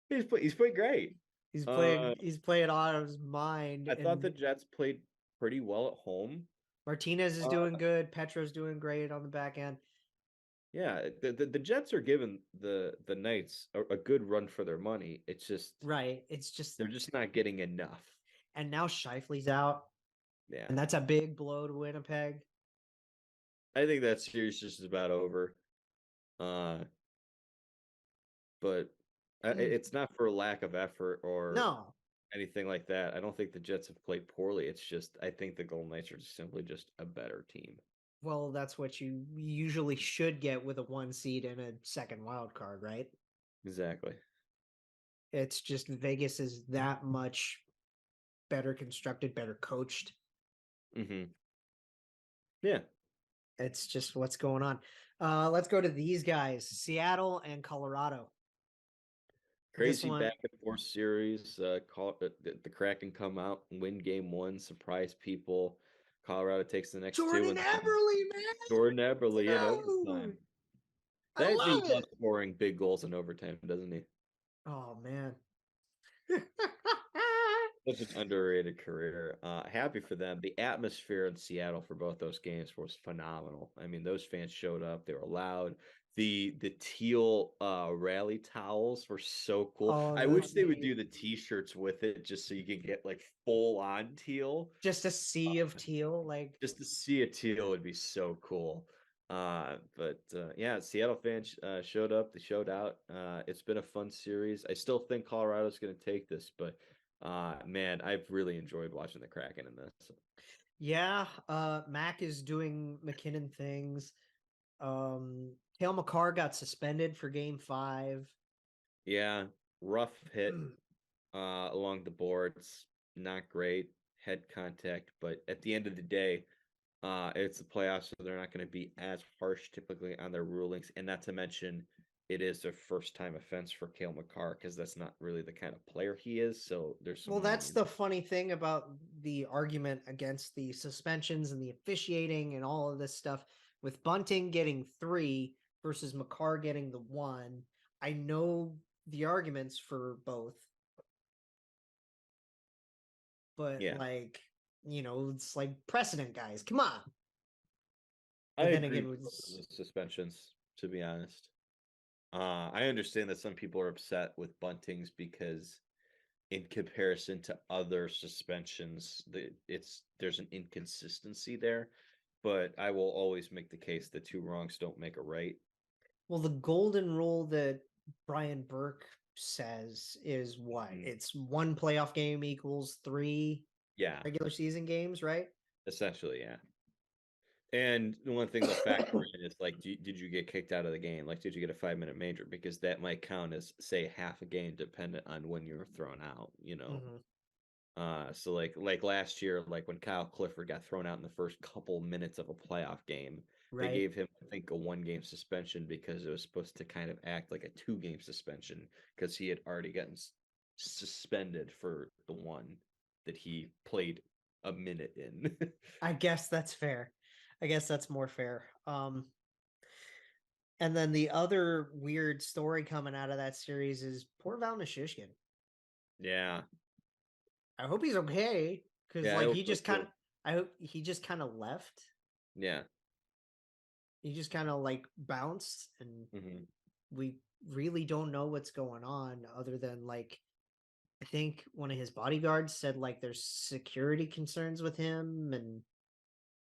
He's played great. He's playing out of his mind. I thought the Jets played pretty well at home. Martinez is doing good. Petro's doing great on the back end. Yeah, the Jets are giving the Knights a good run for their money. It's just right. It's just they're just not getting enough. And now Scheifele's out. Yeah, and that's a big blow to Winnipeg. I think that series just is about over. But it's not for a lack of effort or No. anything like that. I don't think the Jets have played poorly. It's just I think the Golden Knights are simply just a better team. Well, that's what you usually should get with a 1 seed and a second wild card, right? Exactly. It's just Vegas is that much better constructed, better coached. Mm-hmm. Yeah. It's just what's going on. Let's go to these guys, Seattle and Colorado. Crazy back and forth series. The Kraken come out and win game 1, surprise people. Colorado takes the next Jordan 2. Eberle, man. Jordan Eberle in overtime. I love That it. loves scoring big goals in overtime, doesn't he? Oh man. Such an underrated career. Happy for them. The atmosphere in Seattle for both those games was phenomenal. I mean, those fans showed up. They were loud. The teal rally towels were so cool. Oh, I wish they would do the t-shirts with it just so you could get like full on teal. Just a sea of teal, like just to see a teal would be so cool. Yeah, Seattle fans showed up. They showed out. It's been a fun series. I still think Colorado's going to take this, but man, I've really enjoyed watching the Kraken in this. Yeah, Mac is doing McKinnon things. Cale Makar got suspended for game 5. Yeah, rough hit along the boards. Not great head contact, but at the end of the day, it's the playoffs, so they're not going to be as harsh typically on their rulings. And not to mention, it is their first time offense for Cale Makar because that's not really the kind of player he is. So there's some. Well, that's the funny thing about the argument against the suspensions and the officiating and all of this stuff. With Bunting getting 3 versus Makar getting the 1, I know the arguments for both. But like, it's like precedent, guys. Come on. I agree with the suspensions, to be honest. I understand that some people are upset with Bunting's because in comparison to other suspensions, there's an inconsistency there. but I will always make the case that 2 wrongs don't make a right. Well, the golden rule that Brian Burke says is what? Mm. It's 1 playoff game equals 3 Yeah, regular season games, right? essentially, yeah. And the one thing they'll factor in is like, did you get kicked out of the game? Like, did you get a 5-minute major? Because that might count as, say, half a game, dependent on when you were thrown out. So like last year, like when Kyle Clifford got thrown out in the first couple minutes of a playoff game, they Right. gave him, I think, a 1-game suspension because it was supposed to kind of act like a 2-game suspension because he had already gotten suspended for the one that he played a minute in. I guess that's fair. I guess that's more fair. And then the other weird story coming out of that series is poor Val Nishishkin. Yeah. I hope he's okay because Yeah, I like hope he so just kind of too. I hope he just kind of left. Yeah. He just kind of like bounced, and Hmm. we really don't know what's going on other than like I think one of his bodyguards said like there's security concerns with him, and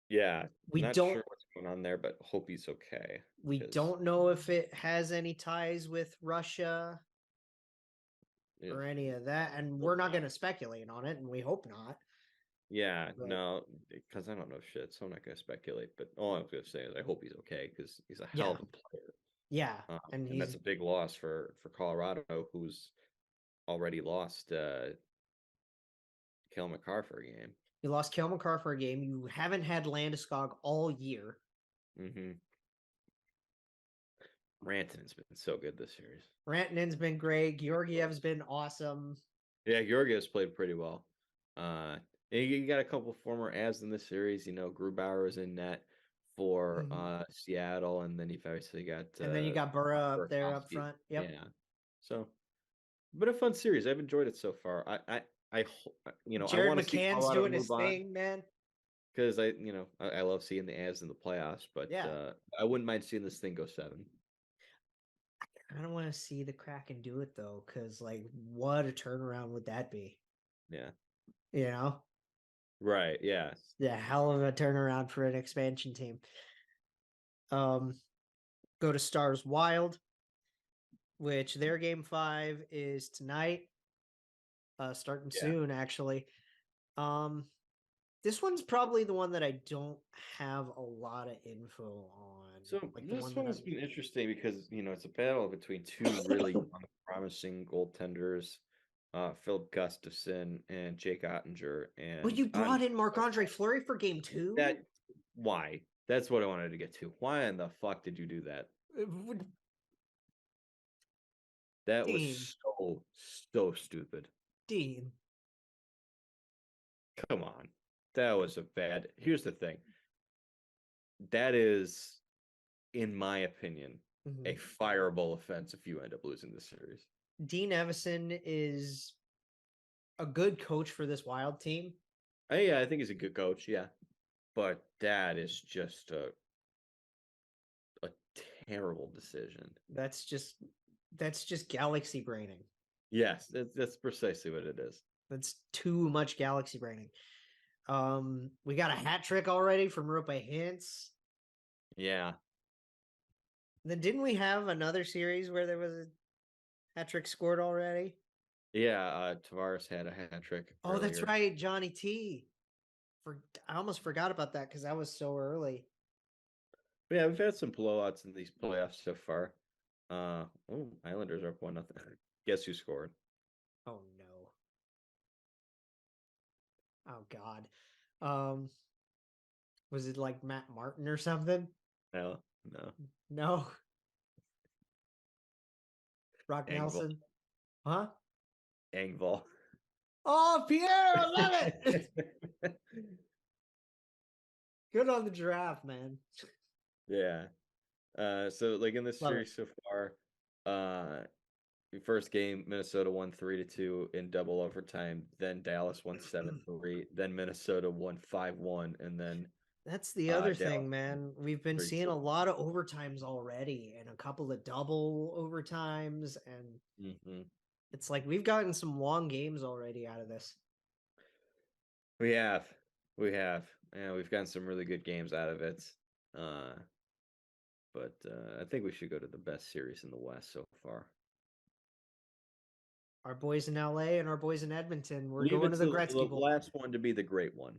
Yeah. we Not don't sure what's going on there, but hope he's okay. we 'Cause, don't know if it has any ties with Russia yeah, or any of that, and we're not going to speculate on it, and we hope not. yeah, But no, because I don't know shit, so I'm not gonna speculate. But all I'm gonna say is I hope he's okay because he's a hell yeah, of a player, yeah, and and that's he's a big loss for Colorado, who's already lost Kale McCarr for a game. you lost Kel McCarr for a game. You haven't had Landeskog all year. Mm-hmm. Rantanen's been so good this series. Rantanen's been great. Georgiev's been awesome. Yeah, Georgiev's played pretty well. And you got a couple former Avs in this series. Grubauer is in net for Seattle, and then you've obviously got And then you got Burrow up there up Burakovsky. front. Yep. Yeah, so been a fun series. I've enjoyed it so far. I Jared want to see McCann's Colorado doing his move on thing, man. because I love seeing the Avs in the playoffs, but Yeah. I wouldn't mind seeing this thing go 7. I don't want to see the Kraken do it though, because like, what a turnaround would that be? Yeah, You know, right. Yeah, yeah, hell of a turnaround for an expansion team. Go to Stars Wild, which their game 5 is tonight. Starting yeah. soon, actually. This one's probably the one that I don't have a lot of info on. So Like the this one one that has been interesting because it's a battle between 2 really young, promising goaltenders, Phil Gustafson and Jake Ottinger. But And you brought in Marc-Andre Fleury for game 2? Why? That's what I wanted to get to. Why in the fuck did you do that? That was Dean. so stupid. Dean. Come on. That was a bad. Here's the thing. That is, in my opinion, a fireable offense if you end up losing this series. Dean Evison is a good coach for this Wild team. Yeah, I think he's a good coach. Yeah, but that is just a terrible decision. That's just galaxy braining. Yes, that's precisely what it is. That's too much galaxy braining. We got a hat trick already from Rupe Hintz. Yeah. Then didn't we have another series where there was a hat trick scored already? Yeah, Tavares had a hat trick. Oh, that's right, Johnny T. I almost forgot about that because that was so early. But yeah, we've had some blowouts in these playoffs so far. Islanders are up 1-0. Guess who scored? Oh no. Oh God. Was it like Matt Martin or something? No. No. Brock Engvall. Nelson. Huh? Engvall. Oh, Pierre, I love it. Good on the draft, man. Yeah. So like in this Love series so far, first game Minnesota won 3-2 in double overtime. Then Dallas won 7-3. Then Minnesota won 5-1, and then That's the other Dallas thing, man. We've been seeing 3-2. a lot of overtimes already, and a couple of double overtimes, and it's like we've gotten some long games already out of this. We have. Yeah, we've gotten some really good games out of it. But I think we should go to the best series in the West so far. Our boys in LA and our boys in Edmonton. We're Leave going it to to the the Gretzky Bowl. last one to be the great one.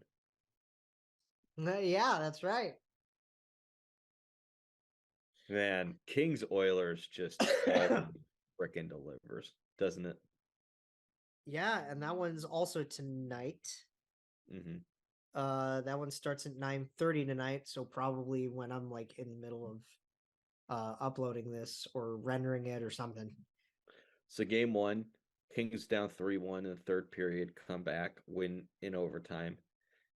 Yeah, that's right. Man, Kings Oilers just freaking delivers, doesn't it? Yeah, and that one's also tonight. Mm-hmm. That one starts at 9:30 tonight, so probably when I'm like in the middle of uploading this or rendering it or something. So game one, Kings down 3-1 in the third period, come back, win in overtime.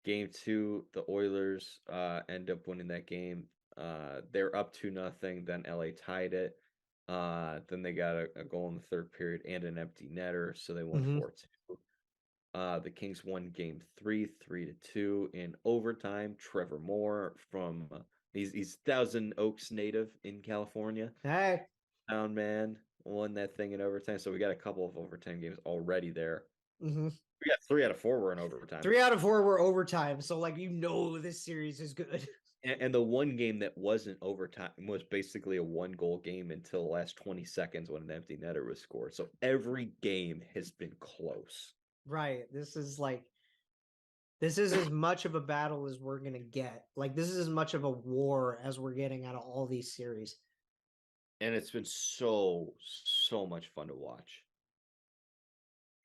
Game two, the Oilers end up winning that game. They're up 2-0, then LA tied it. Then they got a goal in the third period and an empty netter, so they won 4-2. The Kings won game three, 3-2 in overtime. Trevor Moore from he's Thousand Oaks native in California. Hey. Town man won that thing in overtime. So we got a couple of overtime games already there. Mm-hmm. We got 3 out of 4 were in overtime. 3 out of 4 were overtime, so like this series is good. And the one game that wasn't overtime was basically a 1-goal game until the last 20 seconds when an empty netter was scored. So every game has been close. Right. This is as much of a battle as we're gonna get. Like this is as much of a war as we're getting out of all these series. And it's been so much fun to watch.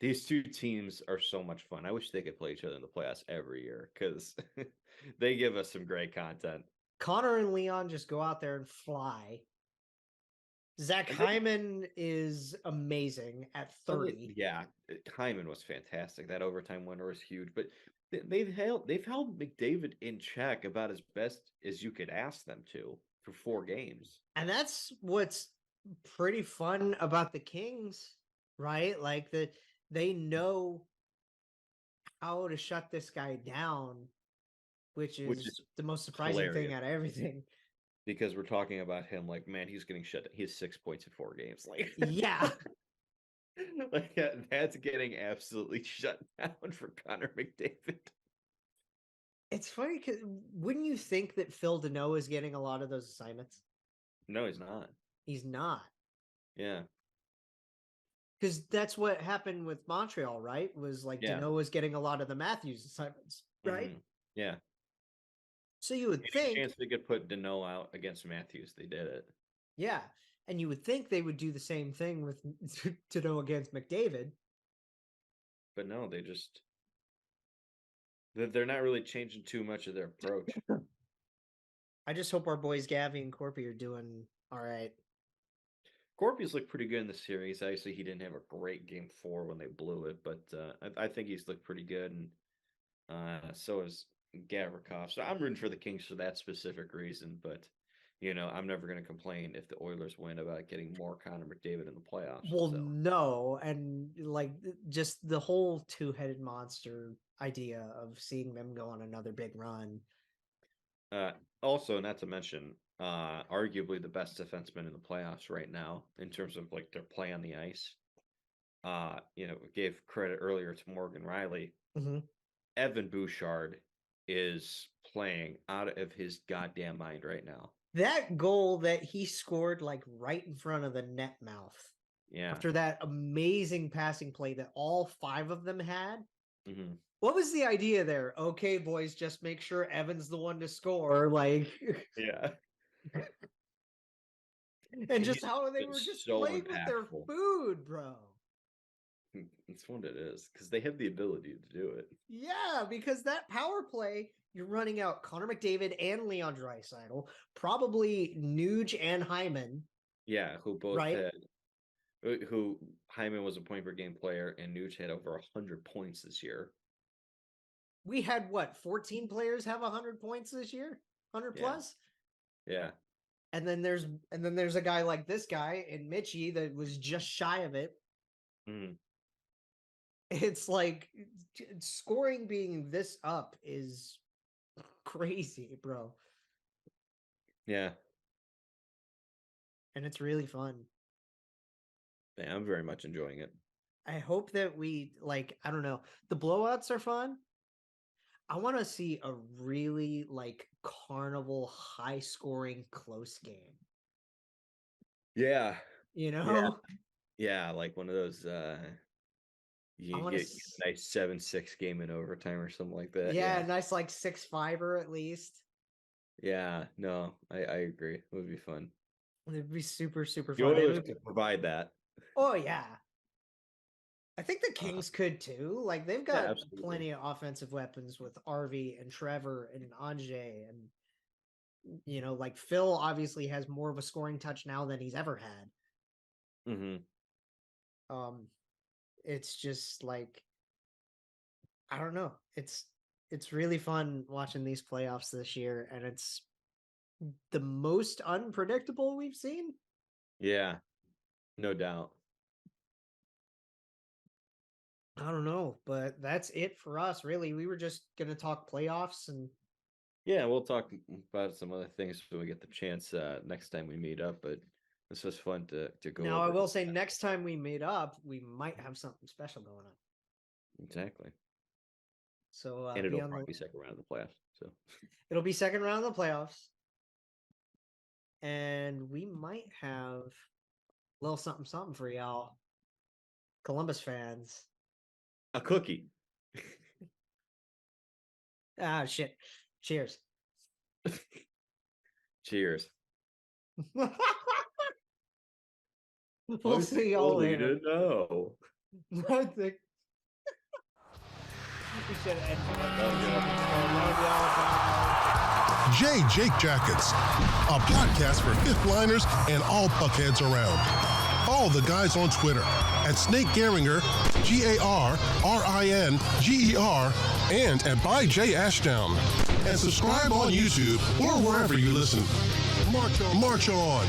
These two teams are so much fun. I wish they could play each other in the playoffs every year because they give us some great content. Connor and Leon just go out there and fly. Zach Hyman is amazing at 30. Yeah, Hyman was fantastic. That overtime winner was huge, but they've held McDavid in check about as best as you could ask them to for 4 games. And that's what's pretty fun about the Kings, right? Like they know how to shut this guy down, which is the most surprising thing out of everything. Because we're talking about him like, man, he's getting shut down. He has 6 points in 4 games. Like, yeah. Like that's getting absolutely shut down for Connor McDavid. It's funny because wouldn't you think that Phil Deneau is getting a lot of those assignments? No, he's not. He's not. Yeah. Because that's what happened with Montreal, right? Was like Deneau was getting a lot of the Matthews assignments, right? Mm-hmm. Yeah. So you would think chance they could put Deneau out against Matthews, they did it. Yeah. And you would think they would do the same thing with Deneau against McDavid. But no, they're not really changing too much of their approach. I just hope our boys Gavi and Corpy are doing all right. Corpy's looked pretty good in the series. Obviously, he didn't have a great game 4 when they blew it, but I think he's looked pretty good, and so is Gavrikov. So I'm rooting for the Kings for that specific reason, but I'm never going to complain if the Oilers win about getting more Connor McDavid in the playoffs. Well, no, and like just the whole 2-headed monster idea of seeing them go on another big run. Also, not to mention, arguably the best defenseman in the playoffs right now in terms of like their play on the ice. Gave credit earlier to Morgan Riley. Mm-hmm. Evan Bouchard is playing out of his goddamn mind right now. That goal that he scored like right in front of the net mouth. Yeah. After that amazing passing play that all 5 of them had. Mm-hmm. What was the idea there? Okay, boys, just make sure Evan's the one to score. Like, yeah. And just how they were just so playing with their food, bro. That's what it is, because they have the ability to do it. Yeah, because that power play, you're running out Connor McDavid and Leon Draisaitl, probably Nuge and Hyman. Yeah, who both had. Who Hyman was a point per game player, and Nuge had over 100 points this year. We had 14 players have 100 points this year, 100 plus. Yeah. And then there's a guy like this guy in Mitchie that was just shy of it. Mm. It's like scoring being this up is crazy, bro. Yeah. And it's really fun. Yeah, I'm very much enjoying it. I hope that we I don't know. The blowouts are fun. I want to see a really like carnival, high scoring, close game. Yeah. You know, Yeah. Like one of those. You I want get to. a nice 7-6 game in overtime or something like that. Yeah, Yeah. nice like 6-5er at least. Yeah. No, I agree. It would be fun. It'd be super, super The fun. Oilers could provide that. Oh yeah. I think the Kings could too. Like they've got absolutely. plenty of offensive weapons with RV and Trevor and Anjay, and like Phil obviously has more of a scoring touch now than he's ever had. It's just like, I don't know. It's really fun watching these playoffs this year, and it's the most unpredictable we've seen. Yeah, no doubt. I don't know, but that's it for us, really. We were just going to talk playoffs, and yeah, we'll talk about some other things when we get the chance next time we meet up, but this was fun to go now over. I will say next time we meet up, we might have something special going on. Exactly. So and it'll probably be second round of the playoffs. So it'll be second round of the playoffs. And we might have a little something for y'all, Columbus fans. A cookie. Shit. Cheers. Cheers. We'll see y'all later. No. I think we should end Jake Jackets, a podcast for fifth liners and all puckheads around. Follow the guys on Twitter at Snake Garinger, GARRINGER, and at by J Ashdown. And subscribe on YouTube or wherever you listen. March on.